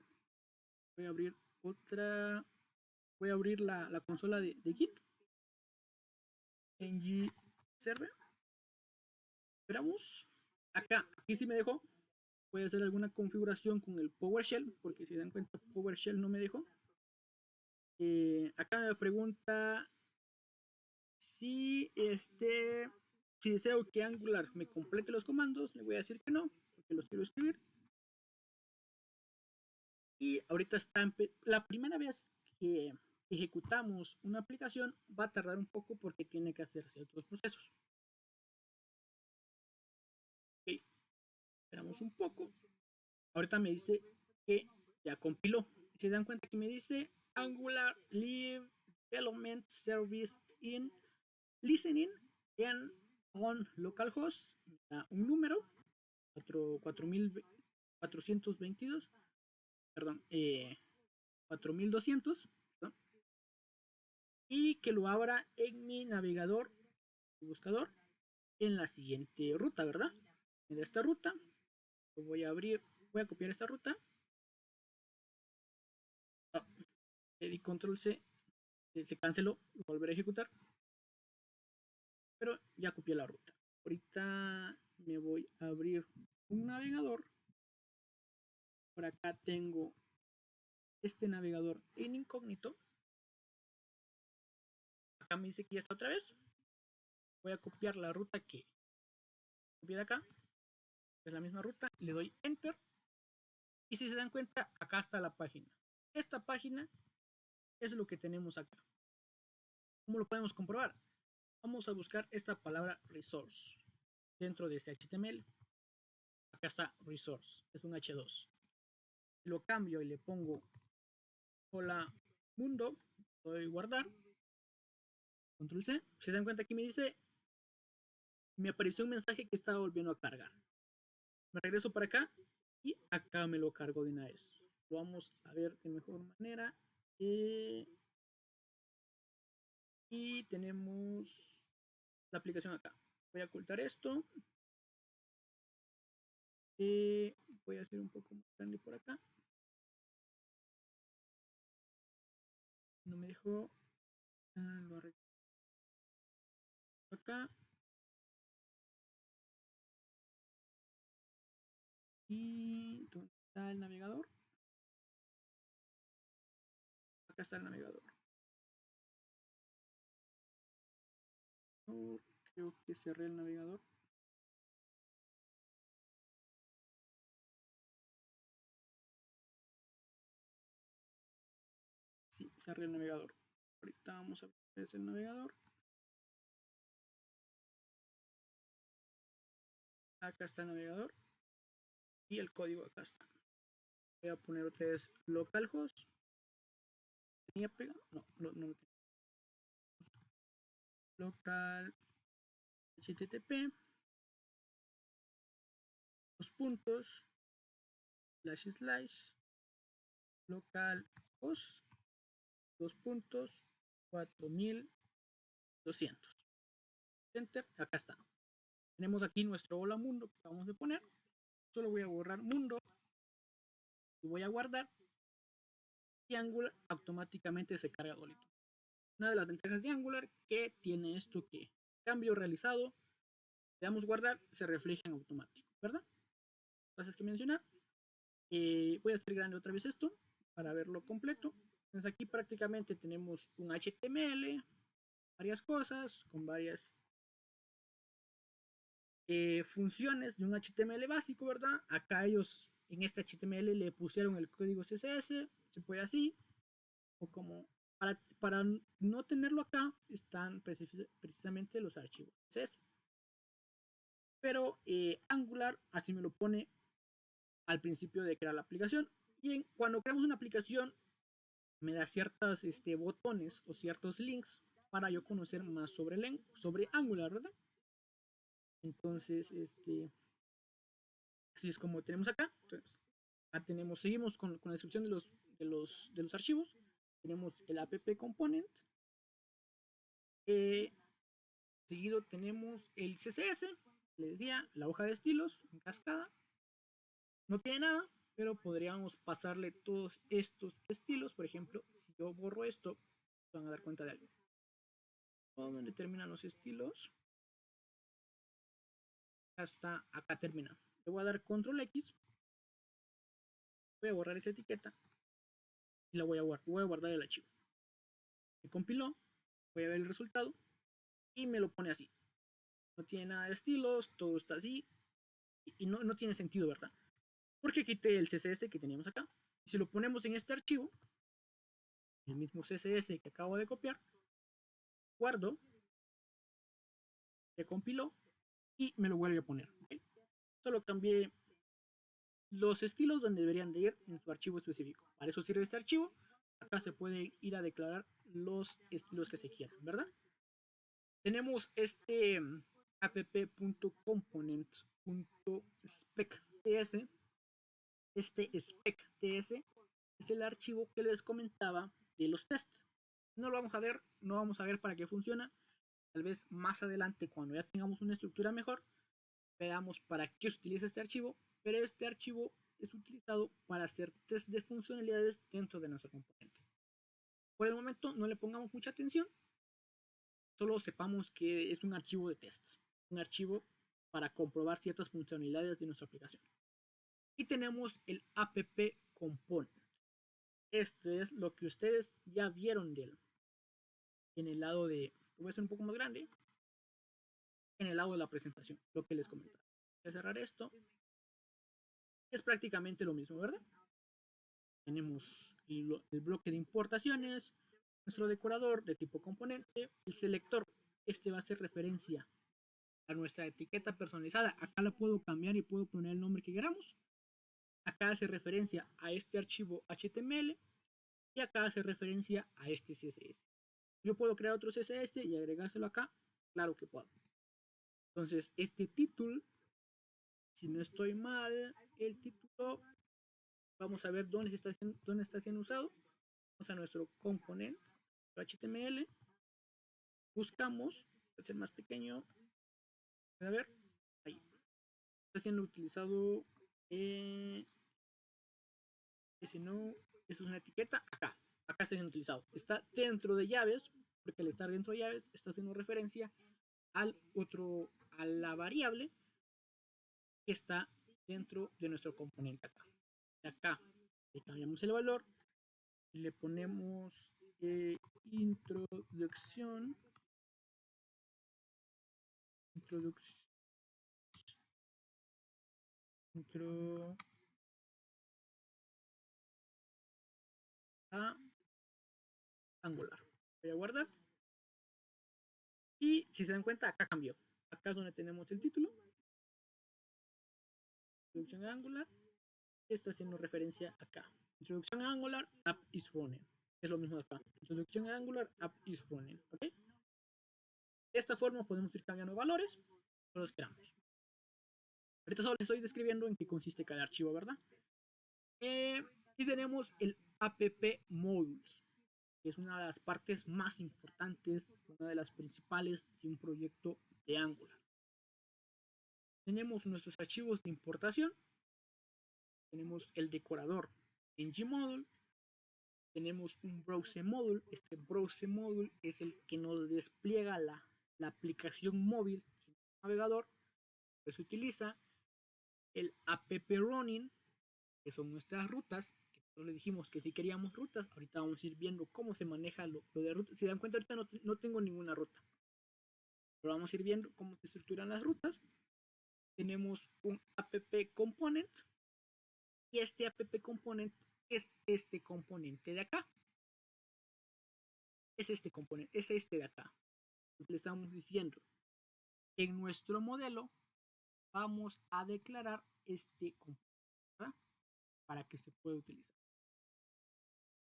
Voy a abrir otra. Voy a abrir la consola de Git. ng server. Esperamos. Acá, aquí sí me dejó. Voy a hacer alguna configuración con el PowerShell, porque si dan cuenta, PowerShell no me dejó. Acá me pregunta si si deseo que Angular me complete los comandos. Le voy a decir que no, porque los quiero escribir. Y ahorita está la primera vez que ejecutamos una aplicación va a tardar un poco porque tiene que hacerse otros procesos. Ok, esperamos un poco. Ahorita me dice que ya compiló. Si se dan cuenta que me dice Angular Live Development Service in Listening and on localhost, un número 4422, perdón, 4200, ¿no? Y que lo abra en mi navegador, buscador, en la siguiente ruta, ¿verdad? En esta ruta, lo voy a abrir, voy a copiar esta ruta. Oh, le di control C, se canceló, lo volveré a ejecutar. Pero ya copié la ruta. Ahorita me voy a abrir un navegador. Por acá tengo este navegador en incógnito. Acá me dice que ya está otra vez. Voy a copiar la ruta que copié de acá. Es la misma ruta. Le doy enter. Y si se dan cuenta, acá está la página. Esta página es lo que tenemos acá. ¿Cómo lo podemos comprobar? Vamos a buscar esta palabra resource dentro de este HTML. Acá está resource. Es un H2. Lo cambio y le pongo hola mundo. Doy guardar. Control C. Si se dan cuenta, aquí me dice, me apareció un mensaje que estaba volviendo a cargar. Me regreso para acá y acá me lo cargo de una vez. Lo vamos a ver de mejor manera. Y tenemos la aplicación acá. Voy a ocultar esto. Voy a hacer un poco más grande por acá. No me dejó. Lo arreglo acá. ¿Y dónde está el navegador? Acá está el navegador. Creo que cerré el navegador. Sí, cerré el navegador. Ahorita vamos a ver el navegador. Acá está el navegador. Y el código acá está. Voy a poner otra vez localhost. ¿Tenía pegado? No, no lo tenía. Local http. Los puntos. // localhost. Dos puntos. 4200. Enter. Acá está. Tenemos aquí nuestro hola mundo que vamos a poner. Solo voy a borrar mundo. Y voy a guardar. Y Angular automáticamente se carga solito. Una de las ventajas de Angular que tiene esto que cambio realizado, le damos guardar, se refleja en automático, ¿verdad? Cosas que mencionar. Voy a hacer grande otra vez esto para verlo completo. Entonces aquí prácticamente tenemos un HTML, varias cosas con varias funciones de un HTML básico, ¿verdad? Acá ellos en este HTML le pusieron el código CSS, se puede así, o como para no tenerlo acá están precisamente los archivos CSS. Pero Angular así me lo pone al principio de crear la aplicación. Y cuando creamos una aplicación me da ciertos botones o ciertos links para yo conocer más sobre Angular, ¿verdad? Entonces, así es como tenemos acá. Entonces, seguimos con la descripción de los archivos. Tenemos el app component. Seguido tenemos el CSS, les decía, la hoja de estilos en cascada. No tiene nada, pero podríamos pasarle todos estos estilos. Por ejemplo, si yo borro esto, se van a dar cuenta de algo. ¿Dónde terminan los estilos? Hasta acá termina. Le voy a dar control X. Voy a borrar esta etiqueta. Y la voy a guardar el archivo. Me compiló. Voy a ver el resultado. Y me lo pone así. No tiene nada de estilos. Todo está así. Y no tiene sentido, ¿verdad? Porque quité el CSS que teníamos acá. Si lo ponemos en este archivo, el mismo CSS que acabo de copiar, guardo, se compiló y me lo vuelve a poner. ¿Okay? Solo cambié los estilos donde deberían de ir en su archivo específico. Para eso sirve este archivo. Acá se puede ir a declarar los estilos que se quieran, ¿verdad? Tenemos este app.component.spec.ts. Este spec.ts es el archivo que les comentaba de los tests. No lo vamos a ver, no vamos a ver para qué funciona. Tal vez más adelante, cuando ya tengamos una estructura mejor, veamos para qué se utiliza este archivo, pero este archivo es utilizado para hacer test de funcionalidades dentro de nuestro componente. Por el momento no le pongamos mucha atención, solo sepamos que es un archivo de test, un archivo para comprobar ciertas funcionalidades de nuestra aplicación. Y tenemos el app component. Este es lo que ustedes ya vieron de él. En el lado de, lo voy a hacer un poco más grande, en el lado de la presentación, lo que les comentaba. Voy a cerrar esto. Es prácticamente lo mismo, ¿verdad? Tenemos el bloque de importaciones, nuestro decorador de tipo componente, el selector. Este va a hacer referencia a nuestra etiqueta personalizada. Acá la puedo cambiar y puedo poner el nombre que queramos. Acá hace referencia a este archivo HTML y acá hace referencia a este CSS. Yo puedo crear otro CSS y agregárselo acá. Claro que puedo. Entonces, este título, si no estoy mal, el título, vamos a ver dónde está siendo usado. Vamos a nuestro componente HTML, buscamos, puede ser más pequeño, a ver, ahí, está siendo utilizado, si no, eso es una etiqueta, acá está siendo utilizado, está dentro de llaves, porque al estar dentro de llaves está haciendo referencia a la variable que está dentro de nuestro componente acá. Acá le cambiamos el valor y le ponemos introducción a Angular. Voy a guardar. Y si se dan cuenta, acá cambió. Acá es donde tenemos el título. Introducción a Angular. Está haciendo referencia acá. Introducción a Angular, app is running. Es lo mismo de acá. Introducción a Angular, app is running. ¿Ok? De esta forma podemos ir cambiando valores. Los queramos. Ahorita solo les estoy describiendo en qué consiste cada archivo, ¿verdad? Y tenemos el app modules, que es una de las partes más importantes, una de las principales de un proyecto de Angular. Tenemos nuestros archivos de importación, tenemos el decorador en Gmodule, tenemos un browse module. Este browse module es el que nos despliega la aplicación móvil en el navegador, que se utiliza el app running, que son nuestras rutas. Le dijimos que si queríamos rutas, ahorita vamos a ir viendo cómo se maneja lo de rutas. Si dan cuenta, ahorita no tengo ninguna ruta, pero vamos a ir viendo cómo se estructuran las rutas. Tenemos un app component, y este app component es este componente de acá. Es este componente, es este de acá. Entonces le estamos diciendo que en nuestro modelo vamos a declarar este componente, ¿verdad? Para que se pueda utilizar.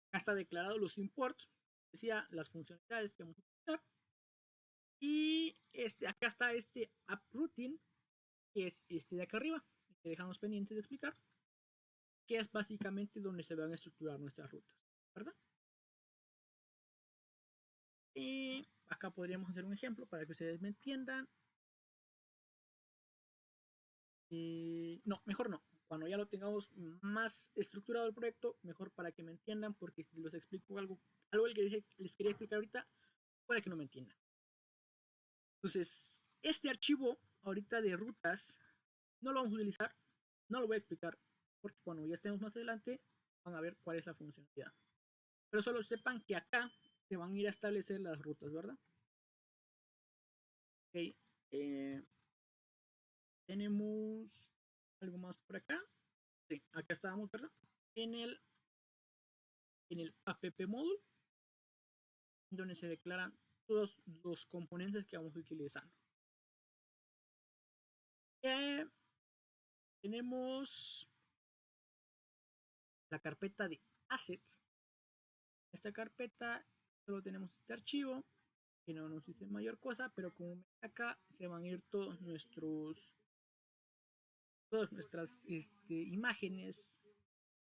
Acá está declarado los imports, decía las funcionalidades que vamos a utilizar. Y acá está este app routine, que es este de acá arriba, que dejamos pendiente de explicar, que es básicamente donde se van a estructurar nuestras rutas, ¿verdad? Y acá podríamos hacer un ejemplo para que ustedes me entiendan. No, mejor no. Cuando ya lo tengamos más estructurado el proyecto, mejor para que me entiendan, porque si les explico algo que les quería explicar ahorita, puede que no me entiendan. Entonces, este archivo ahorita de rutas no lo vamos a utilizar, no lo voy a explicar, porque cuando ya estemos más adelante van a ver cuál es la funcionalidad. Pero solo sepan que acá se van a ir a establecer las rutas, ¿verdad? Ok. Tenemos algo más por acá. Sí, acá estábamos, ¿verdad? En el app module, donde se declaran todos los componentes que vamos utilizando. Tenemos la carpeta de assets. Esta carpeta solo tenemos este archivo que no nos dice mayor cosa, pero como acá se van a ir todas nuestras imágenes,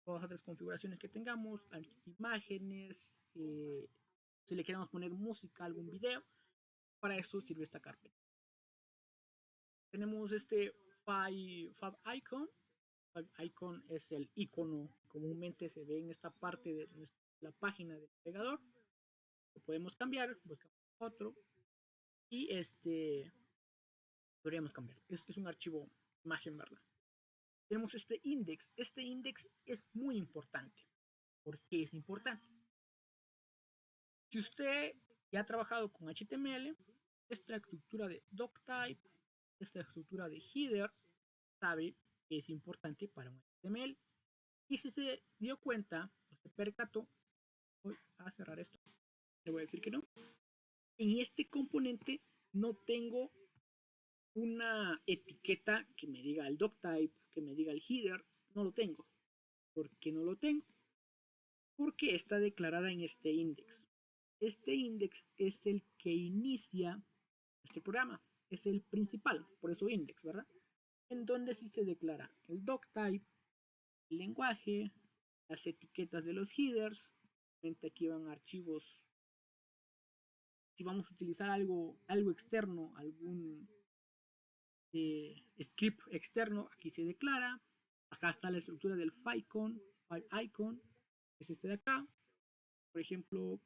todas las otras configuraciones que tengamos, imágenes, si le queremos poner música, algún video, para esto sirve esta carpeta. Tenemos este Fab Icon. Fab Icon es el icono que comúnmente se ve en esta parte de la página del navegador. Lo podemos cambiar, buscamos otro y podríamos cambiar. Es un archivo imagen, ¿verdad? Tenemos este index. Este index es muy importante. ¿Por qué es importante? Si usted ya ha trabajado con HTML, esta estructura de doctype, esta estructura de header, sabe que es importante para un HTML. Y si se dio cuenta, o se percató, voy a cerrar esto, le voy a decir que no. En este componente no tengo una etiqueta que me diga el doctype, que me diga el header, no lo tengo. ¿Por qué no lo tengo? Porque está declarada en este index. Este index es el que inicia este programa, es el principal, por eso index, ¿verdad? En donde sí se declara el doctype, el lenguaje, las etiquetas de los headers. Aquí van archivos. Si vamos a utilizar algo externo, algún script externo, aquí se declara. Acá está la estructura del file icon, es este de acá. Por ejemplo,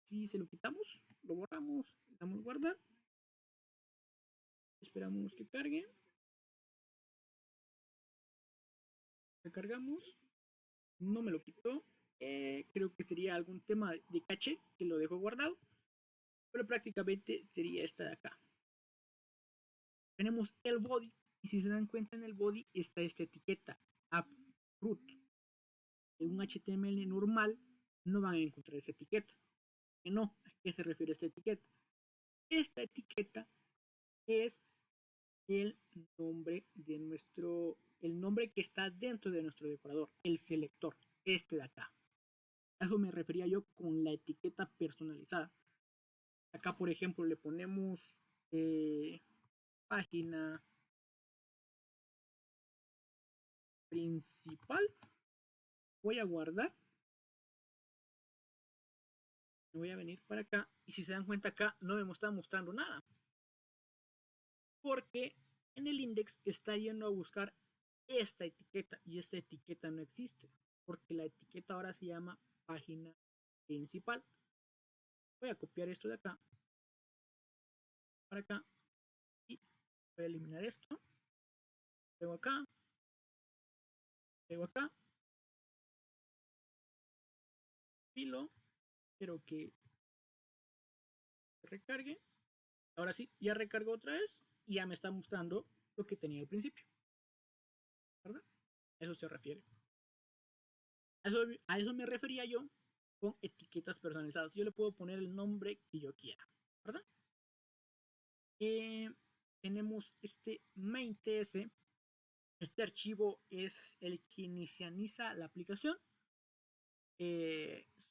si se lo quitamos, lo borramos, le damos guardar, esperamos que cargue, recargamos, no me lo quitó, creo que sería algún tema de caché que lo dejo guardado, pero prácticamente sería esta de acá. Tenemos el body, y si se dan cuenta en el body está esta etiqueta, app root. En un HTML normal no van a encontrar esa etiqueta. No, ¿a qué se refiere esta etiqueta? Esta etiqueta es el nombre de el nombre que está dentro de nuestro decorador, el selector, este de acá. A eso me refería yo con la etiqueta personalizada. Acá, por ejemplo, le ponemos página principal. Voy a guardar. Me voy a venir para acá. Y si se dan cuenta acá, no me está mostrando nada. Porque en el index está yendo a buscar esta etiqueta. Y esta etiqueta no existe. Porque la etiqueta ahora se llama página principal. Voy a copiar esto de acá para acá. Y voy a eliminar esto. Pego acá. Pego acá. Filo. Quiero que recargue. Ahora sí, ya recargó otra vez y ya me está mostrando lo que tenía al principio. ¿Verdad? A eso se refiere. A eso me refería yo con etiquetas personalizadas. Yo le puedo poner el nombre que yo quiera. ¿Verdad? Tenemos este main.ts. Este archivo es el que inicializa la aplicación.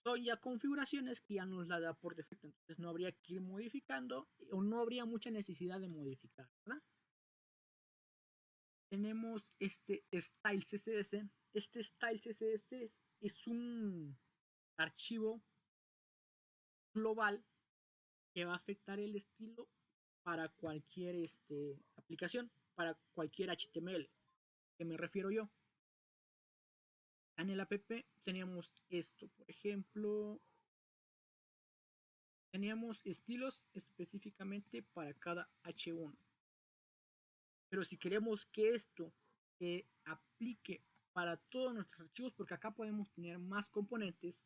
Son ya configuraciones que ya nos la da por defecto, entonces no habría que ir modificando o no habría mucha necesidad de modificar, ¿verdad? Tenemos este style css. Este style css es un archivo global que va a afectar el estilo para cualquier aplicación, para cualquier HTML. ¿Qué me refiero yo? En el app teníamos esto, por ejemplo, teníamos estilos específicamente para cada H1. Pero si queremos que esto aplique para todos nuestros archivos, porque acá podemos tener más componentes,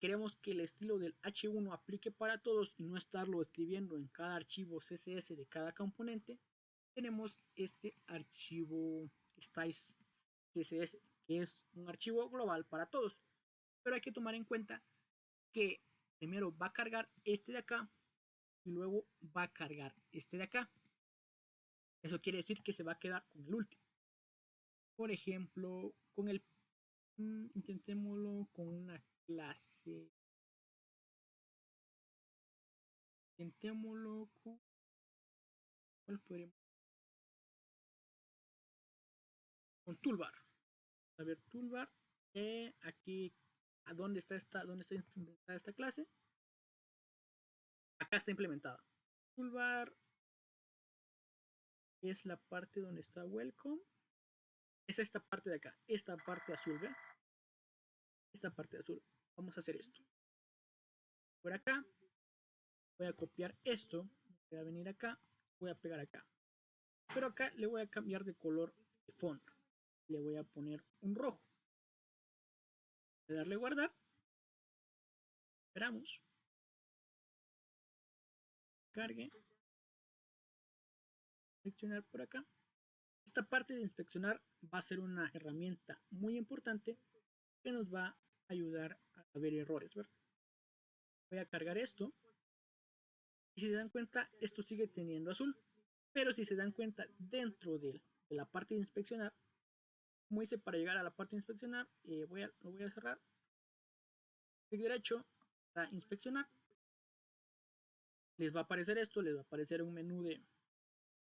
queremos que el estilo del H1 aplique para todos y no estarlo escribiendo en cada archivo CSS de cada componente, tenemos este archivo styles CSS, que es un archivo global para todos. Pero hay que tomar en cuenta que primero va a cargar este de acá y luego va a cargar este de acá. Eso quiere decir que se va a quedar con el último. Por ejemplo, con el intentémoslo con una clase. Intentémoslo con ¿cuál podríamos? Con toolbar. A ver, toolbar. Aquí, ¿a dónde está implementada esta clase? Acá está implementada. Toolbar es la parte donde está welcome. Es esta parte de acá, esta parte azul, ¿ven? Esta parte azul. Vamos a hacer esto. Por acá, voy a copiar esto, voy a venir acá, voy a pegar acá. Pero acá le voy a cambiar de color de fondo. Le voy a poner un rojo. Voy a darle guardar. Esperamos. Cargue. Inspeccionar por acá. Esta parte de inspeccionar va a ser una herramienta muy importante que nos va a ayudar a ver errores, ¿verdad? Voy a cargar esto. Y si se dan cuenta, esto sigue teniendo azul. Pero si se dan cuenta, dentro de la parte de inspeccionar, como hice para llegar a la parte de inspeccionar, lo voy a cerrar. Clic derecho a inspeccionar. Les va a aparecer esto, les va a aparecer un menú de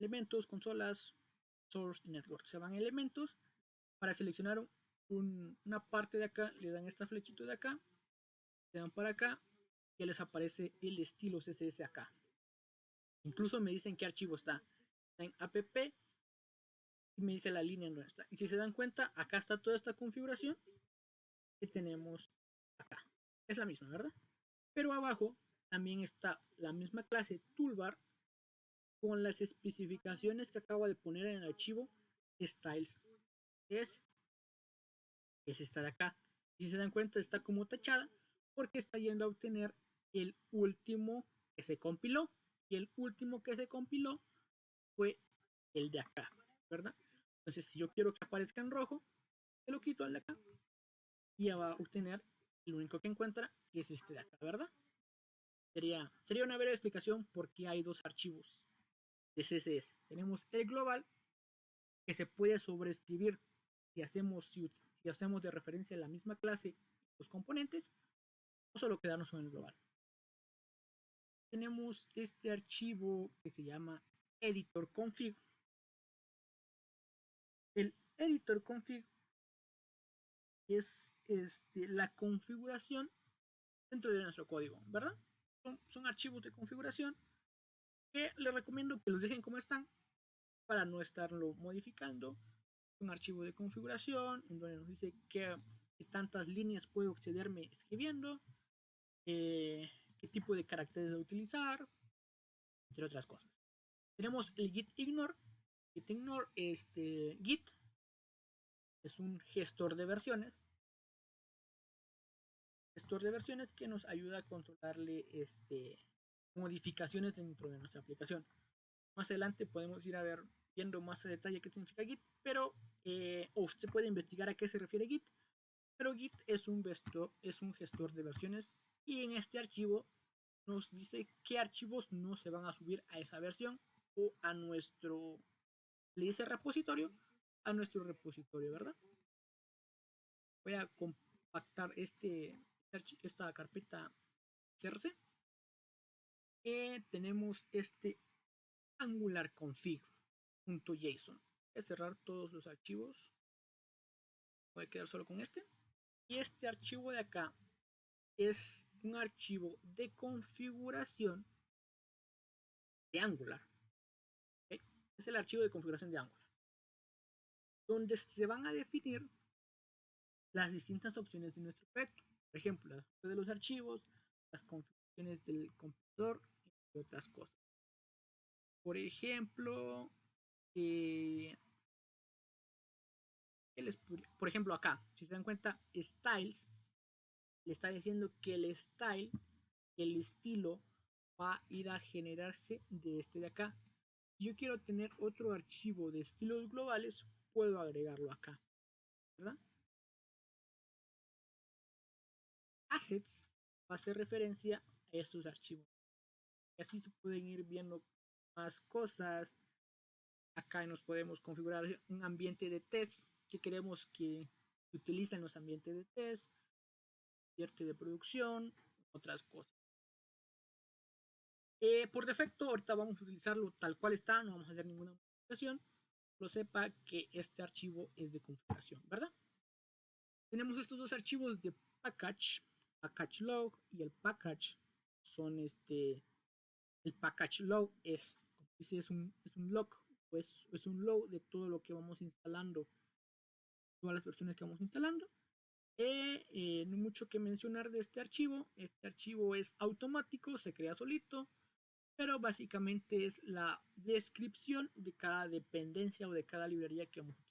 elementos, consolas, source y network. Se van a elementos. Para seleccionar una parte de acá, le dan esta flechita de acá, se dan para acá, ya les aparece el estilo CSS acá. Incluso me dicen qué archivo está. Está en app y me dice la línea en donde está. Y si se dan cuenta, acá está toda esta configuración que tenemos acá. Es la misma, ¿verdad? Pero abajo también está la misma clase toolbar con las especificaciones que acabo de poner en el archivo styles. Es esta de acá. Si se dan cuenta, está como tachada porque está yendo a obtener el último que se compiló. Y el último que se compiló fue el de acá, ¿verdad? Entonces, si yo quiero que aparezca en rojo, se lo quito al de acá y ya va a obtener el único que encuentra, que es este de acá, ¿verdad? Sería una breve explicación porque hay dos archivos de CSS. Tenemos el global, que se puede sobreescribir si hacemos de referencia a la misma clase los componentes, o solo quedarnos con el global. Tenemos este archivo que se llama editor config. El editor config es la configuración dentro de nuestro código, ¿verdad? Son archivos de configuración que les recomiendo que los dejen como están para no estarlo modificando. Un archivo de configuración en donde nos dice qué tantas líneas puedo excederme escribiendo, qué tipo de caracteres de utilizar, entre otras cosas. Tenemos el git ignore. Git es un gestor de versiones. Que nos ayuda a controlarle modificaciones dentro de nuestra aplicación. Más adelante podemos ir a ver viendo más a detalle qué significa Git, pero o usted puede investigar a qué se refiere Git, pero Git es un gestor de versiones y en este archivo nos dice qué archivos no se van a subir a esa versión o a nuestro, le dice repositorio, a nuestro repositorio, ¿verdad? Voy a compactar esta carpeta CRC. Tenemos este angular config.json. Voy a cerrar todos los archivos. Voy a quedar solo con este. Y este archivo de acá es un archivo de configuración de Angular. ¿Okay? Es el archivo de configuración de Angular, donde se van a definir las distintas opciones de nuestro proyecto. Por ejemplo, las de los archivos, las configuraciones del computador y otras cosas. Por ejemplo, por ejemplo acá, si se dan cuenta, styles le está diciendo que el style, el estilo, va a ir a generarse de este de acá. Si yo quiero tener otro archivo de estilos globales, puedo agregarlo acá, ¿verdad? Assets va a hacer referencia a estos archivos. Y así se pueden ir viendo más cosas. Acá nos podemos configurar un ambiente de test que queremos que se utilice en los ambientes de test, de producción, otras cosas. Por defecto, ahorita vamos a utilizarlo tal cual está, no vamos a hacer ninguna modificación. Lo sepa que este archivo es de configuración, ¿verdad? Tenemos estos dos archivos de package log y el package son el package log es un log, pues es un log de todo lo que vamos instalando, todas las versiones que vamos instalando. No hay mucho que mencionar de este archivo. Este archivo es automático, se crea solito, pero básicamente es la descripción de cada dependencia o de cada librería que vamos a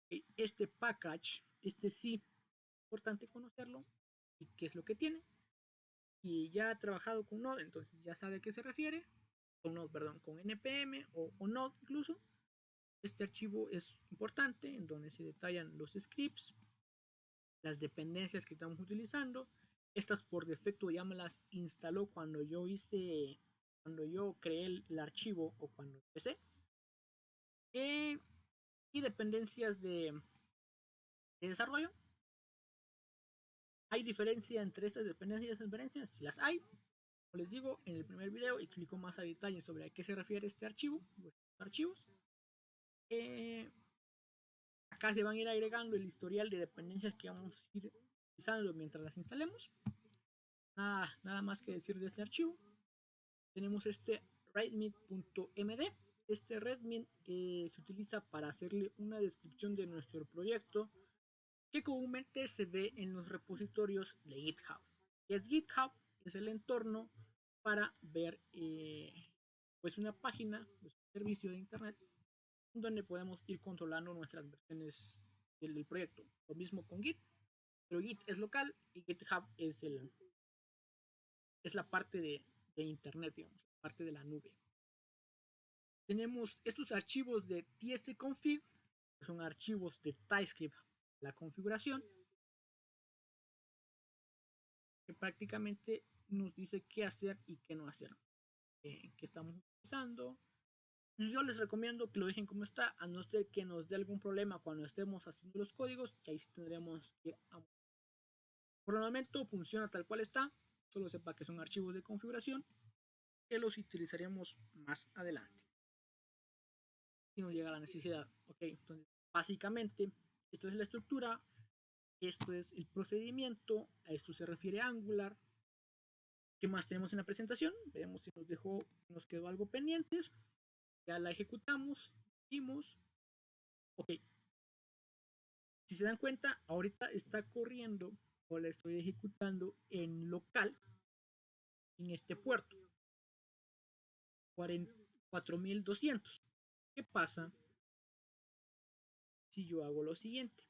utilizar. Este package, sí, es importante conocerlo y qué es lo que tiene. Y ya ha trabajado con Node, entonces ya sabe a qué se refiere. Con Node, perdón, con NPM o Node incluso. Este archivo es importante en donde se detallan los scripts, las dependencias que estamos utilizando. Estas por defecto ya me las instaló cuando yo creé el archivo o cuando empecé. Y dependencias de desarrollo. ¿Hay diferencia entre estas dependencias y estas diferencias? Si las hay, como les digo, en el primer video explico más a detalle sobre a qué se refiere este archivo, estos archivos. Acá se van a ir agregando el historial de dependencias que vamos a ir utilizando mientras las instalemos. Nada más que decir de este archivo. Tenemos este readme.md. Este readme se utiliza para hacerle una descripción de nuestro proyecto que comúnmente se ve en los repositorios de GitHub. ¿Qué es GitHub? es el entorno para ver pues una página, pues un servicio de internet donde podemos ir controlando nuestras versiones del proyecto. Lo mismo con Git, pero Git es local y GitHub es la parte de internet, digamos, la parte de la nube. Tenemos estos archivos de tsconfig, que son archivos de TypeScript, la configuración, que prácticamente nos dice qué hacer y qué no hacer, qué estamos utilizando. Yo les recomiendo que lo dejen como está, a no ser que nos dé algún problema cuando estemos haciendo los códigos, que ahí sí tendremos que ir a... Por el momento funciona tal cual está, solo sepa que son archivos de configuración que los utilizaremos más adelante si nos llega la necesidad. Ok, entonces básicamente esto es la estructura, esto es el procedimiento, a esto se refiere Angular. ¿Qué más tenemos en la presentación? Veamos si nos quedó algo pendiente. Ya la ejecutamos, vimos. Ok, si se dan cuenta, ahorita está corriendo o la estoy ejecutando en local en este puerto 4200. ¿Qué pasa si yo hago lo siguiente?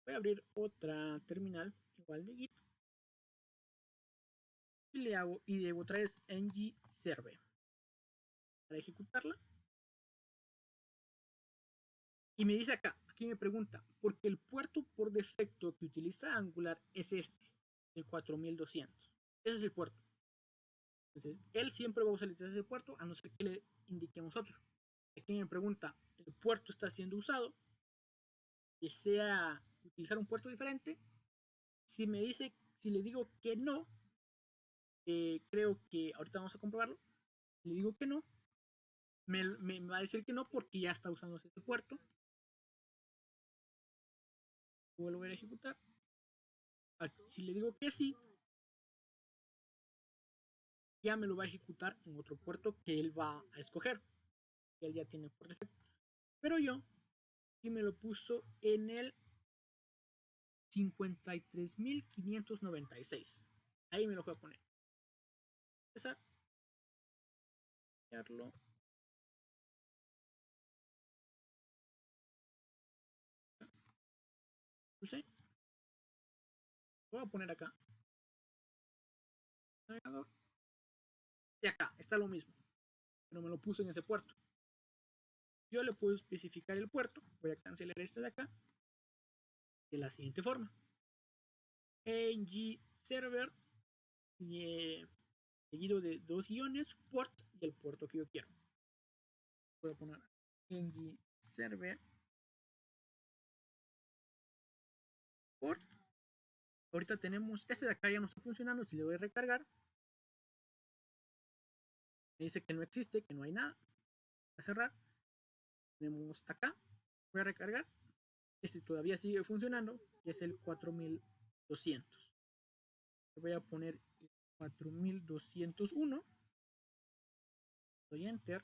Voy a abrir otra terminal igual de Git y le hago y digo otra vez ng server para ejecutarla. Y me dice acá, aquí me pregunta, porque el puerto por defecto que utiliza Angular es este, el 4200. Ese es el puerto. Entonces, él siempre va a utilizar ese puerto a no ser que le indiquemos otro. Aquí me pregunta, ¿el puerto está siendo usado? ¿Desea utilizar un puerto diferente? Si me dice, si le digo que no, creo que ahorita vamos a comprobarlo. Si le digo que no, me va a decir que no porque ya está usando ese puerto. Vuelvo a ejecutar. Si le digo que sí, ya me lo va a ejecutar en otro puerto que él va a escoger, que él ya tiene por defecto. Pero yo, y me lo puso en el 53.596. Ahí me lo voy a poner. Empezar. Lo puse. Lo voy a poner acá. Navegador. Y acá está lo mismo. Pero me lo puso en ese puerto. Yo le puedo especificar el puerto. Voy a cancelar este de acá. De la siguiente forma. ng server. Seguido de dos guiones. Port y el puerto que yo quiero. Voy a poner ng server. Port. Ahorita tenemos este de acá ya no está funcionando. Si le doy a recargar, me dice que no existe, que no hay nada. Voy a cerrar. Tenemos acá. Voy a recargar. Este todavía sigue funcionando. Y es el 4200. Voy a poner el 4201. Doy enter.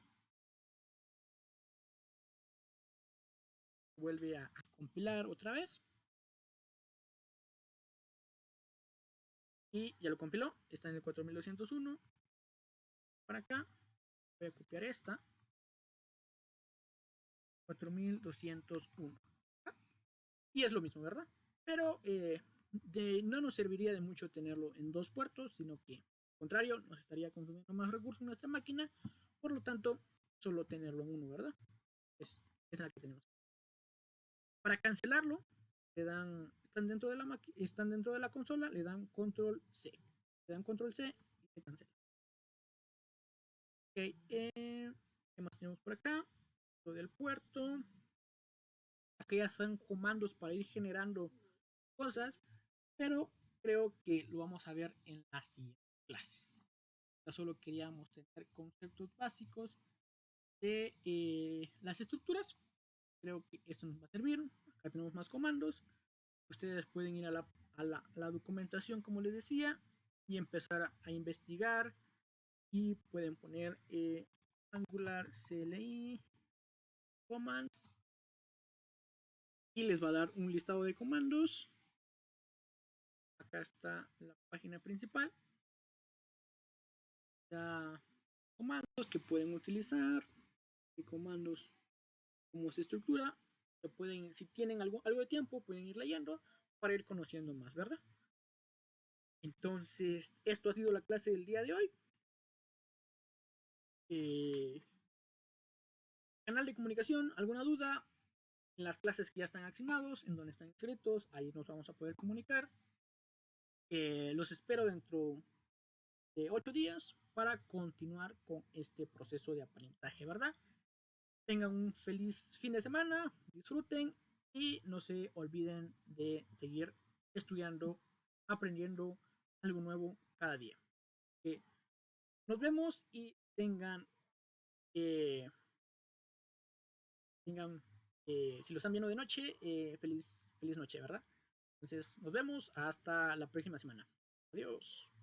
Vuelve a compilar otra vez. Y ya lo compiló. Está en el 4201. Para acá. Voy a copiar esta. 4201. Y es lo mismo, ¿verdad? Pero no nos serviría de mucho tenerlo en dos puertos, sino que al contrario, nos estaría consumiendo más recursos en nuestra máquina. Por lo tanto, solo tenerlo en uno, ¿verdad? Es la que tenemos. Para cancelarlo, están dentro de la están dentro de la consola, le dan control C. Le dan control C y se cancela. Ok, ¿qué más tenemos por acá? Lo del puerto. Aquí ya son comandos para ir generando cosas, pero creo que lo vamos a ver en la siguiente clase. Ya solo queríamos tener conceptos básicos de las estructuras. Creo que esto nos va a servir. Acá tenemos más comandos. Ustedes pueden ir a la documentación, como les decía, y empezar a investigar. Y pueden poner Angular CLI commands y les va a dar un listado de comandos. Acá está la página principal. ya comandos que pueden utilizar, y comandos, cómo se estructura, que pueden, si tienen algo de tiempo, pueden ir leyendo para ir conociendo más, ¿verdad? Entonces, esto ha sido la clase del día de hoy. Canal de comunicación, ¿alguna duda? En las clases que ya están asignados, en donde están inscritos, ahí nos vamos a poder comunicar. Los espero dentro de 8 días para continuar con este proceso de aprendizaje, ¿verdad? Tengan un feliz fin de semana, disfruten y no se olviden de seguir estudiando, aprendiendo algo nuevo cada día. Nos vemos y eh, tengan si lo están viendo de noche, feliz noche, ¿verdad? Entonces, nos vemos hasta la próxima semana. Adiós.